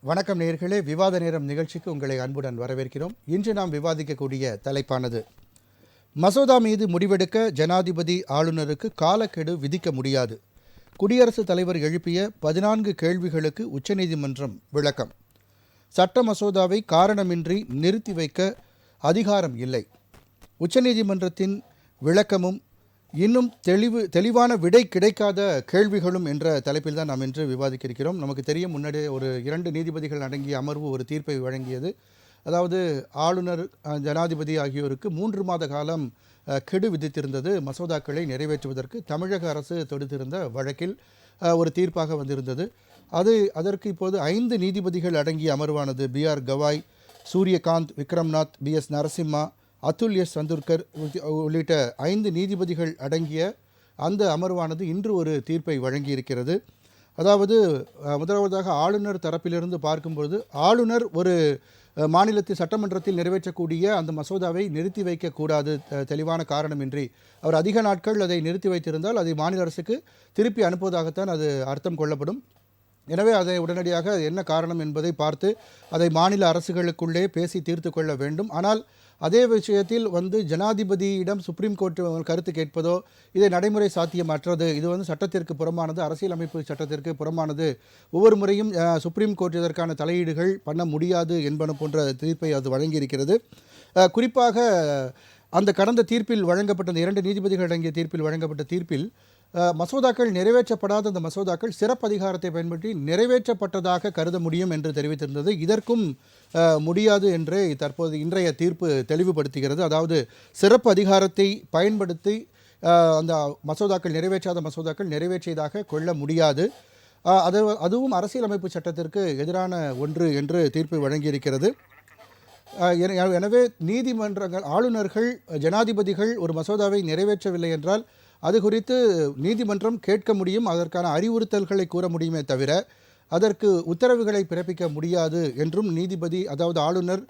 வணக்கம் நேயர்களே, விவாத நேரம் நிகழ்ச்சிக்கு உங்களை அன்புடன் வரவேற்கிறோம். இன்று நாம் விவாதிக்கக்கூடிய தலைப்பானது, மசோதா மீது முடிவெடுக்க ஜனாதிபதி ஆளுநருக்கு காலக்கெடு விதிக்க முடியாது. குடியரசுத் தலைவர் எழுப்பிய 14 கேள்விகளுக்கு உச்சநீதிமன்றம் விளக்கம். சட்ட மசோதாவை காரணமின்றி நிறுத்தி வைக்க அதிகாரம் இல்லை. உச்சநீதிமன்றத்தின் விளக்கமும் இன்னும் தெளிவான விடை கிடைக்காத கேள்விகளும் என்ற தலைப்பில் தான் நாம் இன்று விவாதிக்க இருக்கிறோம். நமக்கு தெரியும், முன்னாடி ஒரு 2 நீதிபதிகள் அடங்கிய அமர்வு ஒரு தீர்ப்பை வழங்கியது. அதாவது ஆளுநர், ஜனாதிபதி ஆகியோருக்கு 3 மாத காலம் கெடு விதித்திருந்தது மசோதாக்களை நிறைவேற்றுவதற்கு தமிழக அரசு தொடுத்திருந்த வழக்கில் ஒரு தீர்ப்பாக வந்திருந்தது. அதற்கு இப்போது 5 நீதிபதிகள் அடங்கிய அமர்வானது BR Gavai, Surya Kant, Vikram Nath, BS Narasimha, Atul S Chandurkar உள்ளிட்ட 5 நீதிபதிகள் அடங்கிய அந்த அமர்வானது இன்று ஒரு தீர்ப்பை வழங்கியிருக்கிறது. அதாவது முதலாவதாக ஆளுநர் தரப்பிலிருந்து பார்க்கும்பொழுது, ஆளுநர் ஒரு மாநிலத்தில் சட்டமன்றத்தில் நிறைவேற்றக்கூடிய அந்த மசோதாவை நிறுத்தி வைக்கக்கூடாது. தெளிவான காரணமின்றி அவர் அதிக நாட்கள் அதை நிறுத்தி வைத்திருந்தால் அதை மாநில அரசுக்கு திருப்பி அனுப்புவதாகத்தான் அது அர்த்தம் கொள்ளப்படும். எனவே அதை உடனடியாக என்ன காரணம் என்பதை பார்த்து அதை மாநில அரசுகளுக்குள்ளே பேசி தீர்த்து கொள்ள வேண்டும். ஆனால் அதே விஷயத்தில் ஜனாதிபதியிடம் சுப்ரீம் கோர்ட் கருத்து கேட்பதோ இதை நடைமுறை சாத்தியமற்றது, இது சட்டத்திற்கு புறமானது, அரசியலமைப்பு சட்டத்திற்கு புறமானது, ஒவ்வொரு முறையும் சுப்ரீம் கோர்ட் இதற்கான தலையீடுகள் பண்ண முடியாது என்பன போன்ற தீர்ப்பை அது வழங்கியிருக்கிறது. குறிப்பாக அந்த கடந்த தீர்ப்பில் வழங்கப்பட்ட 2 நீதிபதிகள் அடங்கிய தீர்ப்பில் வழங்கப்பட்ட தீர்ப்பில் மசோதாக்கள் நிறைவேற்றப்படாத அந்த மசோதாக்கள் சிறப்பு அதிகாரத்தை பயன்படுத்தி நிறைவேற்றப்பட்டதாக கருத முடியும் என்று தெரிவித்திருந்தது. இதற்கும் முடியாது என்று தற்போது இன்றைய தீர்ப்பு தெளிவுபடுத்துகிறது. அதாவது சிறப்பு அதிகாரத்தை பயன்படுத்தி அந்த மசோதாக்கள் நிறைவேற்றாத மசோதாக்கள் நிறைவேற்றியதாக கொள்ள முடியாது. அதுவும் அரசியலமைப்பு சட்டத்திற்கு எதிரான ஒன்று என்று தீர்ப்பு வழங்கியிருக்கிறது. எனவே நீதிமன்றங்கள், ஆளுநர்கள், ஜனாதிபதிகள் ஒரு மசோதாவை நிறைவேற்றவில்லை என்றால் அது குறித்து நீதிமன்றம் கேட்க முடியும், அதற்கான அறிவுறுத்தல்களை கூற முடியுமே தவிர அதற்கு உத்தரவுகளை பிறப்பிக்க முடியாது என்றும் நீதிபதி, அதாவது ஆளுநர்,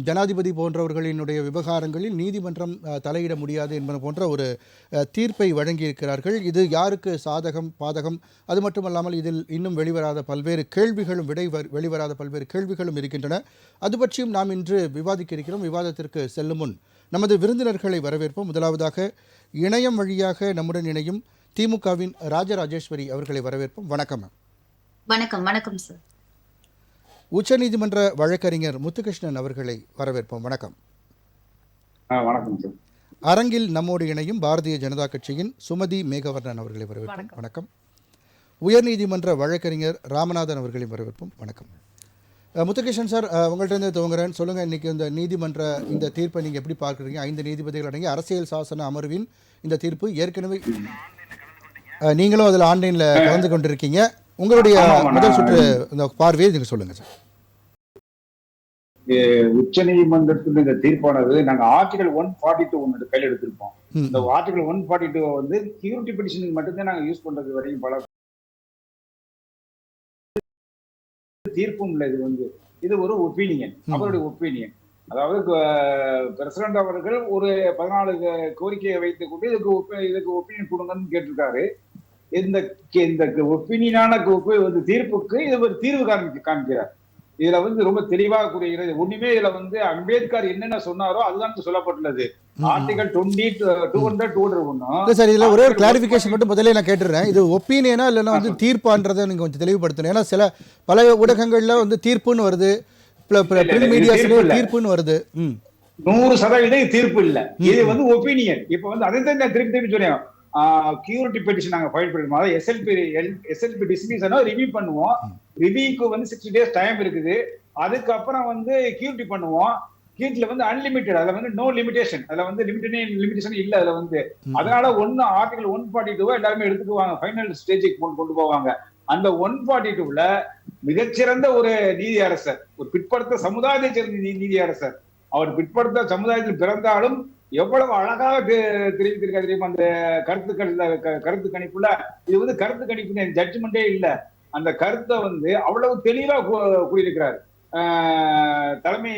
ஜனாதிபதி போன்றவர்களினுடைய விவகாரங்களில் நீதிமன்றம் தலையிட முடியாது என்பது போன்ற ஒரு தீர்ப்பை வழங்கியிருக்கிறார்கள். இது யாருக்கு சாதகம் பாதகம், அது மட்டுமல்லாமல் இதில் இன்னும் வெளிவராத பல்வேறு கேள்விகளும் வெளிவராத பல்வேறு கேள்விகளும் இருக்கின்றன. அது பற்றியும் நாம் இன்று விவாதிக்க இருக்கிறோம். விவாதத்திற்கு செல்லும் முன் நமது விருந்தினர்களை வரவேற்போம். முதலாவதாக இணையம் வழியாக நம்முடன் இணையும் திமுகவின் ராஜராஜேஸ்வரி அவர்களை வரவேற்போம். வணக்கம். வணக்கம். வணக்கம் சார். உச்சநீதிமன்ற வழக்கறிஞர் முத்துகிருஷ்ணன் அவர்களை வரவேற்போம். வணக்கம். வணக்கம் சார். அரங்கில் நம்மோடு இணையும் பாரதிய ஜனதா கட்சியின் சுமதி மேகவர்ணன் அவர்களை வரவேற்போம். வணக்கம். உயர்நீதிமன்ற வழக்கறிஞர் ராமநாதன் அவர்களை வரவேற்போம். வணக்கம். முத்துகிருஷ்ணன் சார், உங்கள்கிட்ட துவங்குறேன். சொல்லுங்கள், இன்றைக்கி இந்த நீதிமன்ற இந்த தீர்ப்பை நீங்கள் எப்படி பார்க்குறீங்க? 5 நீதிபதிகள் அடங்கிய அரசியல் சாசன அமர்வின் இந்த தீர்ப்பு, ஏற்கனவே நீங்களும் அதில் ஆன்லைனில் கலந்து கொண்டிருக்கீங்க. உங்களுடைய முதல் சுற்று இந்த பார்வையை நீங்கள் சொல்லுங்கள் சார். உச்ச நீதிமன்றத்தில் இந்த தீர்ப்பானது நாங்கள் ஆர்டிகல் 142 கையில் எடுத்திருப்போம். இந்த ஆர்டிகல் 142 சிக்யூரிட்டி பெட்டிஷனுக்கு மட்டும்தான் நாங்கள் யூஸ் பண்றது வரைக்கும் பல தீர்ப்பும் இல்லை. இது ஒரு ஒப்பீனியன், அவருடைய ஒப்பீனியன். அதாவது பிரசிடண்ட் அவர்கள் ஒரு 14 கோரிக்கையை வைத்துக் கொண்டு இதுக்கு ஒப்பீனியன் கொடுங்கன்னு கேட்டிருக்காரு. இந்த ஒப்பீனியனான தீர்ப்புக்கு இது ஒரு தீர்வு காமிக்கிறார். இதுல ரொம்ப தெளிவாக கூறுகிறது. ஒண்ணுமே இதுல அம்பேத்கர் என்னென்ன சொன்னாரோ அதுதான் சொல்லப்பட்டுள்ளது. ஆர்டிகல் 200 சார், இதுல ஒரே ஒரு கிளாரிபிகேஷன் மட்டும் முதல்ல நான் கேட்டுறேன். இது ஒப்பீனியனா இல்லைன்னா தீர்ப்பான்றதை நீங்க கொஞ்சம் தெளிவுபடுத்தணும். ஏன்னா பல ஊடகங்கள்ல தீர்ப்புன்னு வருது, தீர்ப்புன்னு வருது. 100% தீர்ப்பு இல்ல, இது ஒப்பீனியன். இப்ப அதை நான் திருப்பி சொன்னேன். கியூரிட்டி பெட்டிஷன் நாங்க ஃபைல் பண்ணிருக்கோம். அதாவது எஸ்எல்பி டிஸ்மிஷனை ரிவ்யூ பண்ணுவோம். ரிவ்யூக்கு 60 days டைம் இருக்குது. அதுக்கப்புறம் கியூரிட்டி பண்ணுவோம். கியூரிட்டில அன்லிமிட்டட், அதுல நோ லிமிடேஷன், அதுல லிமிடேஷன் இல்ல. அதுல அதனால ஆர்டிகல் 142 எல்லாருமே எடுத்துக்குவாங்க, ஃபைனல் ஸ்டேஜுக்கு கொண்டு போவாங்க. அந்த 142ல மிகச்சிறந்த ஒரு நீதி அரசர், ஒரு பிற்படுத்த சமுதாயத்தை சேர்ந்த நீதி அரசர், அவர் பிற்படுத்த சமுதாயத்தில் பிறந்தாலும் எவ்வளவு அழகாக தெரிவித்திருக்காரு தெரியுமா அந்த கருத்து கணிப்புல. இது கருத்து கணிப்பு ஜட்ஜ்மெண்டே இல்ல, அந்த கருத்தை அவ்வளவு தெளிவா கூறியிருக்கிறார் தலைமை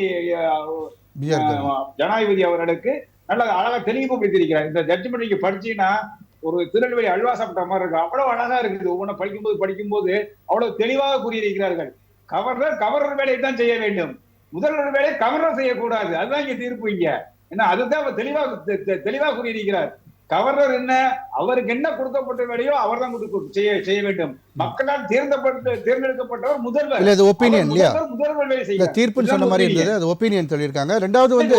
ஜனாதிபதி அவர்களுக்கு. நல்ல அழகா தெளிவுபடுத்தியிருக்கிறார். இந்த ஜட்ஜ்மெண்ட் நீங்க படிச்சீங்கன்னா ஒரு திருநெல்வேலி அல்வா சாப்பிட்ட மாதிரி இருக்கு. அவ்வளவு அழகா இருக்குது. ஒவ்வொன்றும் படிக்கும்போது அவ்வளவு தெளிவாக கூறியிருக்கிறார்கள். கவர்னர் வேலையை தான் செய்ய வேண்டும். முதல்வர் வேலையை கவர்னர் செய்யக்கூடாது. அதுதான் இங்க தீர்ப்பு இங்க. ஏன்னா அதுதான் அவர் தெளிவா கூறியிருக்கிறார். கவர்னர் என்ன, அவருக்கு என்ன கொடுக்கப்பட்ட வேலையோ அவர் தான் செய்ய வேண்டும். மக்களால் தேர்ந்தெடுக்கப்பட்டவர் முதல்வர். இல்ல, இது ஒப்பீனியன் இல்லையா? முதல்வர் வேலை இல்ல, செய்ய தீர்ப்புன்னு சொன்ன மாதிரி இருந்தது, அது ஒப்பீனியன் சொல்லியிருக்காங்க. ரெண்டாவது வந்து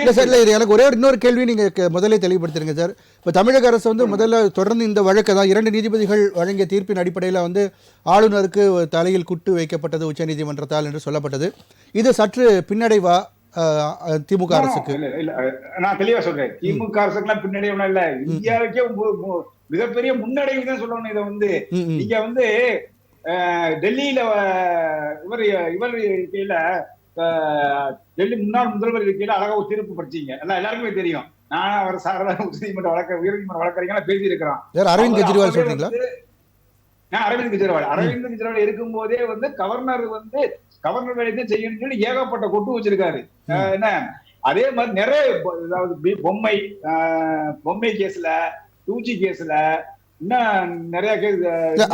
இல்ல சார், இல்ல, இது எனக்கு ஒரே இன்னொரு கேள்வி நீங்க முதல்ல தெளிவுபடுத்துறீங்க சார். இப்ப தமிழக அரசு வந்து முதல்ல தொடர்ந்து இந்த வழக்கை தான் 2 நீதிபதிகள் வழங்கிய தீர்ப்பின் அடிப்படையில் வந்து ஆளுநருக்கு தலையில் குட்டு வைக்கப்பட்டது உச்சநீதிமன்றத்தால் என்று சொல்லப்பட்டது. இது சற்று பின்னடைவா திமுக அரசுக்கு? நான் தெளிவா சொல்றேன், திமுக அரசுக்கு பின்னடைவு இல்ல, இந்தியாவுக்கே மிகப்பெரிய முன்னடைவு தான் சொல்லணும். இதை வந்து நீங்க வந்து டெல்லியில இவர் இருக்கையில, டெல்லி முன்னாள் முதல்வர் இருக்கையில அழகா ஒரு தீர்ப்பு படிச்சீங்க, எல்லாருக்குமே தெரியும். நான் அவர் சாரதா உயர்நீதிமன்ற வழக்கறிஞர் பேசி இருக்கிறான். அரவிந்த் கெஜ்ரிவால் சொல்றீங்களா? அரவிந்த் கெஜ்ரிவால் இருக்கும் போதே வந்து கவர்னர் வேலையை செய்யணும்னு சொல்லி ஏகப்பட்ட கொட்டு வச்சிருக்காரு. என்ன அதே மாதிரி நிறைய, அதாவது பொம்மை கேஸ்ல, 2G கேஸ்ல, இன்னும் நிறைய கேஸ்.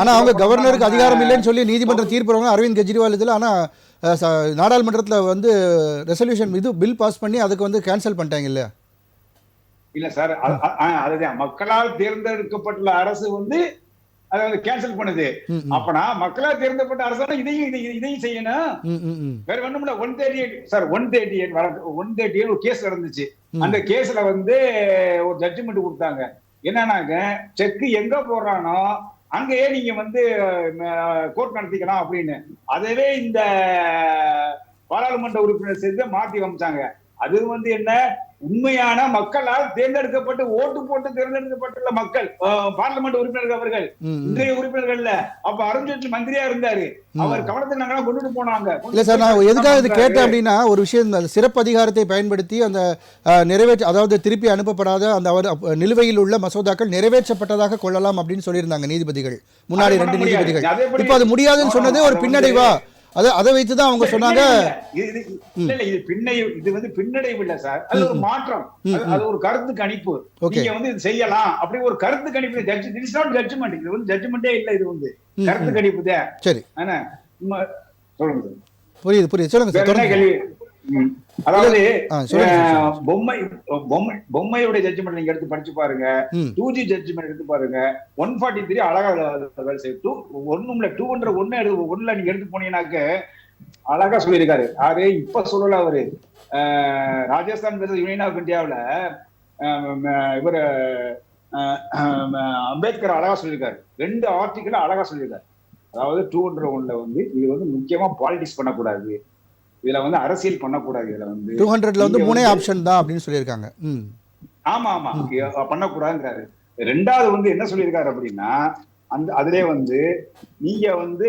ஆனா அவங்க கவர்னருக்கு அதிகாரம் இல்லைன்னு சொல்லி நீதிமன்ற தீர்ப்பு அரவிந்த் கெஜ்ரிவால் இதுல, ஆனா நாடாளுமன்றத்துல வந்து ரெசல்யூஷன் பில் பாஸ் பண்ணி அதுக்கு வந்து கேன்சல் பண்ணிட்டாங்க இல்லையா? இல்ல சார், அதுதான் மக்களால் தேர்ந்தெடுக்கப்பட்டுள்ள அரசு வந்து அதை வந்து கேன்சல் பண்ணுது. அப்பனா மக்களால் தேர்ந்தெடுக்கப்பட்ட அரசாங்கம் இதையும் செய்யணும். வேற ஒண்ணுமில்ல. 138 சார், 138 ஒரு கேஸ் நடந்துச்சு. அந்த கேஸ்ல வந்து ஒரு ஜட்ஜ்மெண்ட் கொடுத்தாங்க. என்னன்னாக்க, செக் எங்க போடுறானோ அங்கேயே நீங்க வந்து கோர்ட் நடத்திக்கலாம் அப்படின்னு. அதவே இந்த பாராளுமன்ற உறுப்பினர் சேர்ந்து மாத்தி அமைச்சாங்க. அது வந்து என்ன, உண்மையான மக்களால் தேர்ந்தெடுக்கப்பட்டு ஓட்டு போட்டு தேர்ந்தெடுக்கப்பட்டுள்ள மக்கள் பார்லிமெண்ட் உறுப்பினர்கள் அவர்கள், இன்றைய உறுப்பினர்கள். அப்ப அருண்ஜேட்லி மந்திரியா இருந்தாரு, அவர் கவனத்துக்கு நாங்க கொண்டுட்டு போனாங்க. இல்ல சார், நான் எதுக்காக இது கேட்டேன் அப்படின்னா, ஒரு விஷயம், அந்த சிறப்பு அதிகாரத்தை பயன்படுத்தி அந்த அதாவது திருப்பி அனுப்பப்படாத அந்த நிலுவையில் உள்ள மசோதாக்கள் நிறைவேற்றப்பட்டதாக கொள்ளலாம் அப்படின்னு சொல்லியிருந்தாங்க நீதிபதிகள், முன்னாடி 2 நீதிபதிகள். இப்ப அது முடியாதுன்னு சொன்னதே ஒரு பின்னடைவா? அதை வைத்துதான் அவங்க சொன்னாங்க. இது வந்து பின்னடைவு இல்ல சார், அது ஒரு மாற்றம், அது ஒரு கருத்து கணிப்பு. நீங்க வந்து இது செய்யலாம் அப்படி ஒரு கருத்து கணிப்பு. ஜட்ஜ்மெண்ட், இது வந்து ஜட்ஜ்மெண்டே இல்ல, இது வந்து கருத்து கணிப்பு தான். சரி, சொல்லுங்க. புரியுது, சொல்லுங்க. அதாவது பொம்மையுடைய ஜட்ஜ்மெண்ட் நீங்க எடுத்து படிச்சு பாருங்க, 2G ஜட்ஜ்மெண்ட் எடுத்து பாருங்க, 143 அழகா வேலை செய்யும். 201 நீங்க எடுத்து போனீங்கன்னாக்க அழகா சொல்லியிருக்காரு. யாரு இப்ப சொல்லல, அவரு ராஜஸ்தான் யூனியன் ஆஃப் இந்தியாவுல இவர் அம்பேத்கர் அழகா சொல்லியிருக்காரு. 2 ஆர்டிகிள் அழகா சொல்லியிருக்காரு. அதாவது 201ல வந்து இது வந்து முக்கியமா பாலிடிக்ஸ் பண்ணக்கூடாது, இதுல வந்து அரசியல் பண்ணக்கூடாது, இதுல வந்து 200ல வந்து 3 ஆப்ஷன் தான் அப்படின்னு சொல்லியிருக்காங்க. ஆமா பண்ணக்கூடாதுங்கிறாரு. 2வது வந்து என்ன சொல்லியிருக்காரு அப்படின்னா, அதுலயே வந்து நீங்க வந்து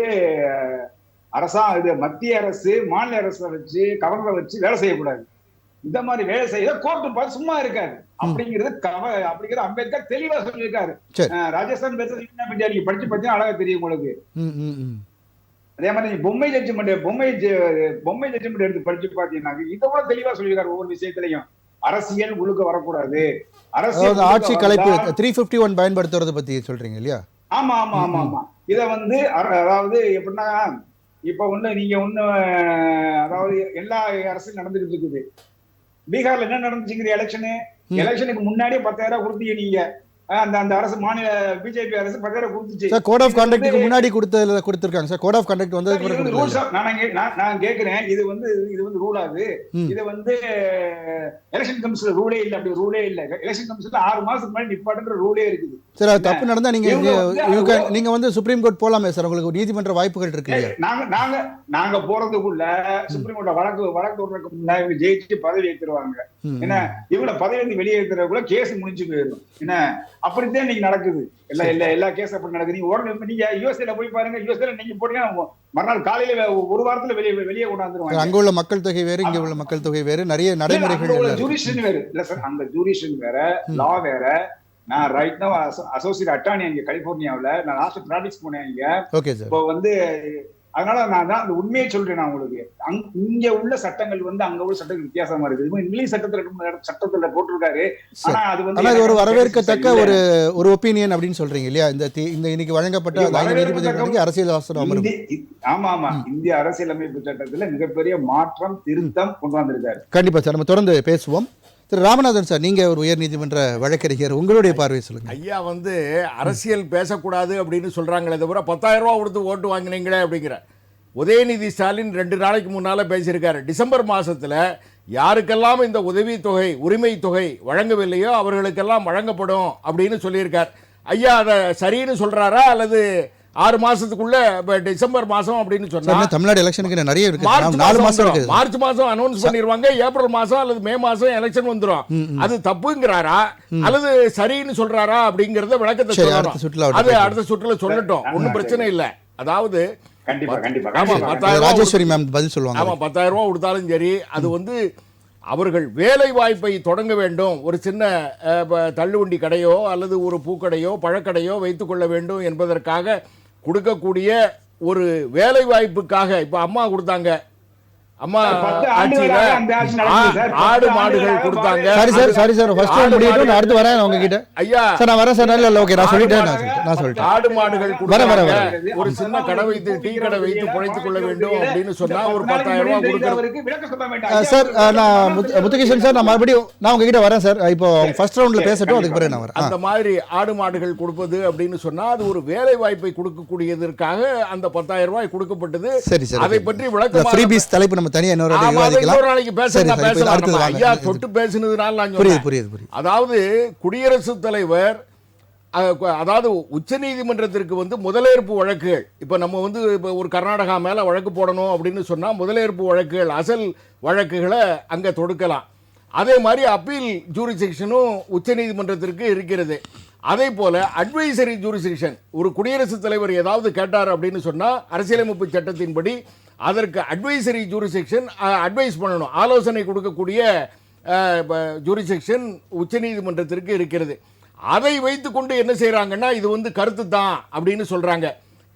மத்திய அரசு மாநில அரசை வச்சு கவர்னரை வச்சு வேலை செய்யக்கூடாது. இந்த மாதிரி வேலை செய்ய கோர்ட்டு பார்த்து சும்மா இருக்காரு அப்படிங்கிறது அம்பேத்கர் தெளிவா சொல்லியிருக்காரு. ராஜஸ்தான் நீங்க படிச்சு பார்த்தீங்கன்னா அழகா தெரியும் உங்களுக்கு. அதே மாதிரி பொம்மை ஜட்ஜ்மெண்ட் எடுத்து படிச்சு பாத்தீங்கன்னா இதை கூட தெளிவா சொல்லியிருக்காரு. ஒவ்வொரு விஷயத்திலையும் அரசியல் உழுக்க வரக்கூடாது, அரசியல் ஆட்சி கலைப்பு 351 பயன்படுத்துறது பத்தி சொல்றீங்க இல்லையா? ஆமா. இத வந்து அதாவது எப்படின்னா, இப்ப நீங்க அதாவது எல்லா அரசியல் நடந்துகிட்டு இருக்குது. பீகார்ல என்ன நடந்துச்சுங்கிற எலெக்ஷனுக்கு முன்னாடியே 10,000 கொடுத்தீங்க நீங்க. அந்த அரசு, மாநில பிஜேபி அரசு 10,000 கொடுத்துச்சு. சார், கோட் ஆஃப் கண்டக்ட்க்கு முன்னாடி கொடுத்திருக்காங்க சார். கோட் ஆஃப் கண்டக்ட் வந்ததுக்கு நான் கேக்குறேன், இது வந்து ரூல் ஆகுது. இது வந்து எலெக்ஷன் கமிஷன்ல ரூலே இல்ல, அப்படி ரூலே இல்ல. எலெக்ஷன் கமிஷன்ல 6 மாசத்துக்கு முன்னாடி நிப்பாட்டுற ரூலே இருக்குது. சார், அது தப்பு நடந்தா நீங்க வந்து சுப்ரீம் கோர்ட் போலாமே சார், உங்களுக்கு நீதிமன்ற வாய்ப்புகள் இருக்கு. நாங்க போறதுக்குள்ள சுப்ரீம் கோர்ட்ல வழக்கு முன்னாடி ஜெயிச்சு பதவி ஏத்துருவாங்க. என்ன இவங்கள பதவி வெளியேற்றுறதுக்குள்ள கேஸ் முடிஞ்சு போயிடும். என்ன அப்படித்தான் இன்னைக்கு நடக்குது. எல்லா கேஸ் அப்படி நடக்குது. நீங்க யூஎஸ்ஏல போய் பாருங்க, யூஎஸ்ஏல நீங்க போட்டீங்கன்னா மறுநாள் காலையில ஒரு வாரத்துல வெளியே கொண்டாந்துருவாங்க. அங்க உள்ள மக்கள் தொகை வேறு, இங்க உள்ள மக்கள் தொகை வேறு, நிறைய நடைமுறைகள் ஜூரிஷன் வேறு இல்ல சார். அங்க ஜூரிஷன் வேற, லா வேற. நான் ரைட் நவ அசோசியேட் அட்டார்னி அங்க கலிபோர்னியாவில், நான் லாஸ்ட் ப்ராக்டிஸ் போனேன் இங்க. Okay sir. இப்போ வந்து அதனால நான் தான் அந்த உண்மையை சொல்றேன். நான் உங்களுக்கு இங்க உள்ள சட்டங்கள் வந்து அங்க உள்ள சட்டங்கள் வித்தியாசமா இருக்குது. இங்கிலீஷ் சட்டத்துல சட்டத்துல போட்டிருக்காரு. ஆனா அது வந்து ஒரு வரவேற்கத்தக்க ஒரு ஒப்பீனியன் அப்படின்னு சொல்றீங்க இல்லையா? இந்த இன்னைக்கு வழங்கப்பட்ட 5 நீதிபதிகளுக்கு அரசியல் அவசரம் அமர்வு. ஆமா இந்திய அரசியலமைப்பு சட்டத்துல மிகப்பெரிய மாற்றம் திருத்தம் கொண்டு வந்திருக்காரு. கண்டிப்பா சார், நம்ம தொடர்ந்து பேசுவோம். திரு ராமநாதன் சார், நீங்க ஒரு உயர் நீதிமன்ற வழக்கறிஞர், உங்களுடைய பார்வை சொல்லுங்க. ஐயா வந்து அரசியல் பேசக்கூடாது அப்படின்னு சொல்றாங்களே தவிர 10,000 ரூபா கொடுத்து ஓட்டு வாங்கினீங்களே அப்படிங்கிற உதயநிதி ஸ்டாலின் 2 நாளைக்கு முன்னால பேசியிருக்காரு. டிசம்பர் மாசத்துல யாருக்கெல்லாம் இந்த உதவித்தொகை உரிமை தொகை வழங்கவில்லையோ அவர்களுக்கெல்லாம் வழங்கப்படும் அப்படின்னு சொல்லியிருக்கார். ஐயா அதை சரின்னு சொல்றாரா அல்லது 6 மாசத்துக்குள்ள டிசம்பர் மாசம் அப்படின்னு சொன்னா தமிழ்நாடு எலெக்ஷனுக்கு நிறைய இருக்கு, 4 மாசம் இருக்கு. மார்ச் மாசம் அனௌன்ஸ் பண்ணிடுவாங்க, ஏப்ரல் மாசம் அல்லது மே மாசம் எலெக்ஷன் வந்துடும். அது தப்புங்கிறாரா அல்லது சரின்னு சொல்றாரா அப்படிங்கறத விளக்கத்தை சொல்லணும். அது அடுத்த சுற்றுல சொல்லட்டும், ஒன்னும் பிரச்சனை இல்லை. அதாவது ராஜேஸ்வரி மேம் பதில் சொல்லுவாங்க. ஆமா 10,000 ரூபாய் கொடுத்தாலும் சரி, அது வந்து அவர்கள் வேலை வாய்ப்பை தொடங்க வேண்டும். ஒரு சின்ன தள்ளுவண்டி கடையோ அல்லது ஒரு பூக்கடையோ பழக்கடையோ வைத்துக் கொள்ள வேண்டும் என்பதற்காக கொடுக்கக்கூடிய ஒரு வேலை வாய்ப்புக்காக. இப்ப அம்மா கொடுத்தாங்க, அம்மா ஆட்சியில ஆடு மாடுகள் கொடுத்தாங்க. சரி சார் ஃபர்ஸ்ட் டைம் முடியட்டும், நான் அடுத்து வரேன் உங்க கிட்ட. ஐயா சார் நான் வரேன் சார். இல்ல ஓகே, நான் சொல்லிட்டேன். ஆடு மாடுகள் கொடுத்தாங்க. ஒரு சின்ன கடை வைத்து டீ கடை வைத்து பிழைத்துக் கொள்ள வேண்டும் அப்படின்னு சொன்னா ஒரு 10,000 ரூபாய் கொடுக்கணும். சார் நான் முத்துகிருஷ்ணன் சார், நான் மறுபடியும் நான் உங்ககிட்ட வரேன் சார். இப்போ ஃபர்ஸ்ட் ரவுண்ட்ல பேசட்டும், அதுக்கு பிறகு நான் வரேன். அந்த மாதிரி ஆடு மாடுகள் கொடுப்பது அப்படின்னு சொன்னா அது ஒரு வேலை வாய்ப்பை கொடுக்கக்கூடியதற்காக அந்த 10,000 ரூபாய் கொடுக்கப்பட்டது. சரி சார், அதை பற்றி விளக்கம் ஃப்ரீபீஸ் தலைப்பு நம்ம தனியா இன்னொரு நாளைக்கு பேசலாம். ஐயா தொட்டு பேசினதுனால புரியுது. அதாவது குடியரசுத் தலைவர், அதாவது உச்ச நீதிமன்றத்திற்கு வந்து முதலேற்பு வழக்குகள், இப்ப நம்ம வந்து ஒரு கர்நாடகா மேல வழக்கு போடணும் அப்படின்னு சொன்னா முதலேற்பு வழக்குகள் அசல் வழக்குகளை அங்க தொடுக்கலாம். அதே மாதிரி அப்பீல் ஜூரிஸ்டிக்ஷனும் உச்ச நீதிமன்றத்திற்கு இருக்கிறது. அதே போல அட்வைசரி ஜூரிஸ்டிக்ஷன், ஒரு குடியரசுத் தலைவர் ஏதாவது கேட்டார் அப்படின்னு சொன்னா அரசியலமைப்பு சட்டத்தின்படி அதற்கு அட்வைசரி ஜூரிஸ்டிக்ஷன் அட்வைஸ் பண்ணணும், ஆலோசனை கொடுக்கக்கூடிய ஜூரிஸ்டிக்ஷன் உச்ச நீதிமன்றத்திற்கு இருக்கிறது. அதை வைத்துக்கொண்டு என்ன செய்யறாங்கன்னா இது வந்து கருத்து தான் அப்படின்னு சொல்றாங்க.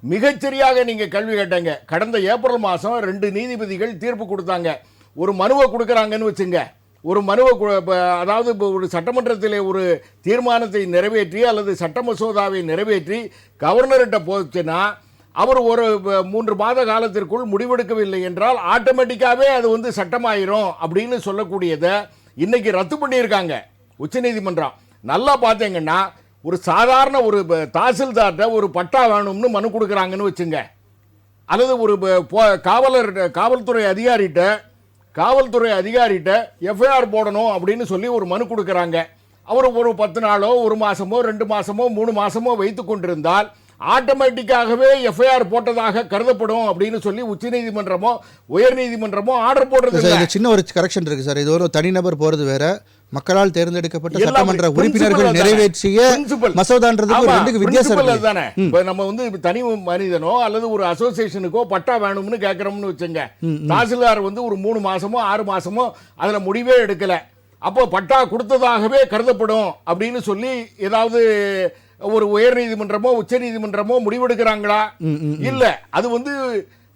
மிகச்சரியாக நீங்க கேள்வி கேட்டீங்க. கடந்த ஏப்ரல் மாதம் 2 நீதிபதிகள் தீர்ப்பு கொடுத்தாங்க. ஒரு மனுவை கொடுக்குறாங்கன்னு வச்சுங்க, ஒரு மனுவை அதாவது ஒரு சட்டமன்றத்திலே ஒரு தீர்மானத்தை நிறைவேற்றி அல்லது சட்ட மசோதாவை நிறைவேற்றி கவர்னர்கிட்ட போச்சுன்னா அவர் ஒரு 3 மாத காலத்திற்குள் முடிவெடுக்கவில்லை என்றால் ஆட்டோமேட்டிக்காவே அது வந்து சட்டமாயிரும் அப்படின்னு சொல்லக்கூடியதை இன்னைக்கு ரத்து பண்ணியிருக்காங்க உச்சநீதிமன்றம். நல்லா பார்த்தீங்கன்னா ஒரு சாதாரண ஒரு தாசில்தார்கிட்ட ஒரு பட்டா வேணும்னு மனு கொடுக்குறாங்கன்னு வச்சுங்க, அல்லது ஒரு காவல்துறை அதிகாரிகிட்ட எஃப்ஐஆர் போடணும் அப்படின்னு சொல்லி ஒரு மனு கொடுக்குறாங்க. அவர் ஒரு 10 நாளோ 1 மாசமோ 2 மாசமோ 3 மாசமோ வைத்து கொண்டிருந்தால் ஆட்டோமேட்டிக்காகவே எஃப்ஐஆர் போட்டதாக கருதப்படும் அப்படின்னு சொல்லி உச்சநீதிமன்றமோ உயர் நீதிமன்றமோ ஆர்டர் போடுறது. சின்ன ஒரு கரெக்ஷன் இருக்கு சார். இது ஒரு தனிநபர் போறது வேற, மக்களால் தேர்ந்தெடுக்கப்பட்ட சட்டமன்ற உறுப்பினர்கள் நிறைவேற்றிய மசோதான்றதுக்கு ரெண்டுக்கு வித்தியாசம் தானே. இப்ப நம்ம வந்து தனி மனிதனோ அல்லது ஒரு அசோசியேஷனுக்கோ பட்டா வேணும்னு கேட்கறோம்னு வச்சுங்க, தாசில்தார் வந்து ஒரு 3 மாசமோ 6 மாசமோ அதுல முடிவே எடுக்கல, அப்போ பட்டா கொடுத்ததாகவே கருதப்படும் அப்படின்னு சொல்லி ஏதாவது ஒரு உயர் நீதிமன்றமோ உச்ச நீதிமன்றமோ முடிவெடுக்கிறாங்களா? இல்ல. அது வந்து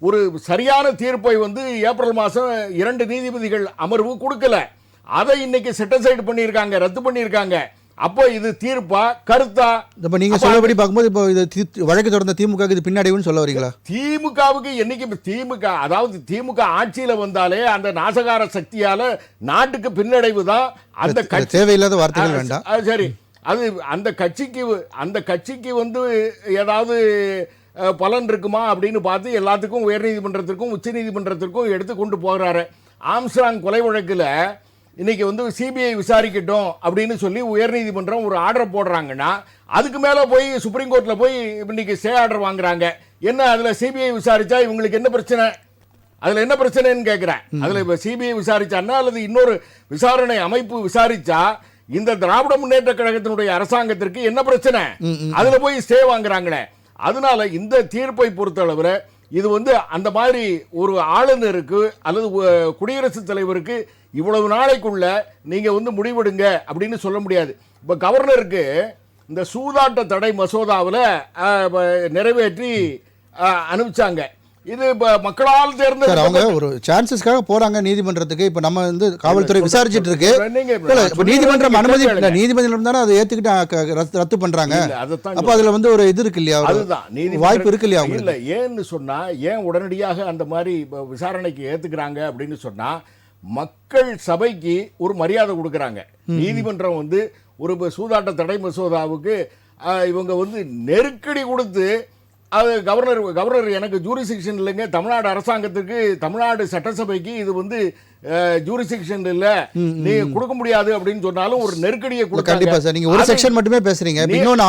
ஒரு சரியான தீர்ப்பை வந்து ஏப்ரல் மாதம் 2 நீதிபதிகள் அமர்வு கொடுக்கல. அதை இன்னைக்கு செட்டிசைட் பண்ணியிருக்காங்க, ரத்து பண்ணியிருக்காங்க. அப்போ இது தீர்ப்பா கருத்தா? இப்ப நீங்க சொல்லபடி பார்க்கும்போது இப்போ இது வழக்கு தொடர்ந்த திமுக இது பின்னாடின்னு சொல்ல வரீங்களா? திமுகவுக்கு என்னைக்கு அதாவது திமுக ஆட்சியில வந்தாலே அந்த நாசகார சக்தியால நாட்டுக்கு பின்னடைவு தான். அந்த தேவையில்லாத வார்த்தைகள் வேண்டாம். சரி, அது அந்த கட்சிக்கு வந்து ஏதாவது பலன் இருக்குமா அப்படின்னு பார்த்து எல்லாத்துக்கும் உயர் நீதிமன்றத்திற்கும் உச்ச நீதிமன்றத்திற்கும் எடுத்து கொண்டு போகிறாரு. ஆம்ஸ்ட்ராங் கொலை வழக்குல இன்னைக்கு வந்து சிபிஐ விசாரிக்கட்டும் அப்படின்னு சொல்லி உயர் நீதிமன்றம் ஒரு ஆர்டர் போடுறாங்கன்னா அதுக்கு மேல போய் சுப்ரீம் கோர்ட்ல போய் இன்னைக்கு ஸ்டே ஆர்டர் வாங்குறாங்க. என்ன அதுல சிபிஐ விசாரிச்சா இவங்களுக்கு என்ன பிரச்சனை? அதுல என்ன பிரச்சனைன்னு கேட்கிறேன். அதுல சிபிஐ விசாரிச்சான்னா அல்லது இன்னொரு விசாரணை அமைப்பு விசாரிச்சா இந்த திராவிட முன்னேற்ற கழகத்தினுடைய அரசாங்கத்திற்கு என்ன பிரச்சனை? அதுல போய் ஸ்டே வாங்குறாங்களே. அதனால இந்த தீர்ப்பை பொறுத்தளவுல இது வந்து அந்த மாதிரி ஒரு ஆளுநருக்கு அல்லது குடியரசுத் தலைவருக்கு இவ்வளவு நாளைக்குள்ள நீங்க வந்து முடிவெடுங்க அப்படின்னு சொல்ல முடியாது. இப்ப கவர்னருக்கு இந்த சூதாட்ட தடை மசோதாவில் நிறைவேற்றி அனுப்பிச்சாங்க. இது மக்களால் சார் அவங்க தேர்ந்தெடுக்கப்பட்ட ஒரு சான்சஸ்க்காக போறாங்க நீதிமன்றத்துக்கு. இப்ப நம்ம வந்து காவல்துறை விசாரிச்சுட்டு இருக்கு. நீங்க இல்ல, இப்ப நீதிமன்றம் அனுமதி நீதிமன்றம் தானே அதை ஏத்துக்கிட்டு ரத்து பண்றாங்க. அதைத்தான் அப்ப அதுல வந்து ஒரு இது இருக்கு இல்லையா, ஒரு அதுதான் வாய்ப்பு இருக்கு இல்லையா இல்ல. உங்களுக்கு? ஏன்னு சொன்னா ஏன் உடனடியாக அந்த மாதிரி விசாரணைக்கு ஏத்துக்கிறாங்க அப்படின்னு சொன்னா மக்கள் சபைக்கு ஒரு மரியாதை கொடுக்கறாங்க. நீதிமன்றம் வந்து ஒரு சூதாட்ட தடை மசோதாவுக்கு இவங்க வந்து நெருக்கடி கொடுத்து அது கவர்னர் எனக்கு ஜூரிசிக்ஷன் இல்லைங்க, தமிழ்நாடு அரசாங்கத்துக்கு தமிழ்நாடு சட்டசபைக்கு இது வந்து ஜூரிசிக்ஷன் இல்ல, நீங்க கொடுக்க முடியாது அப்படின்னு சொன்னாலும் ஒரு நெருக்கடியை கொடுத்தாங்க. கண்டிப்பா சார், நீங்க ஒரு செக்ஷன் மட்டுமே பேசுறீங்க. இன்னொன்னு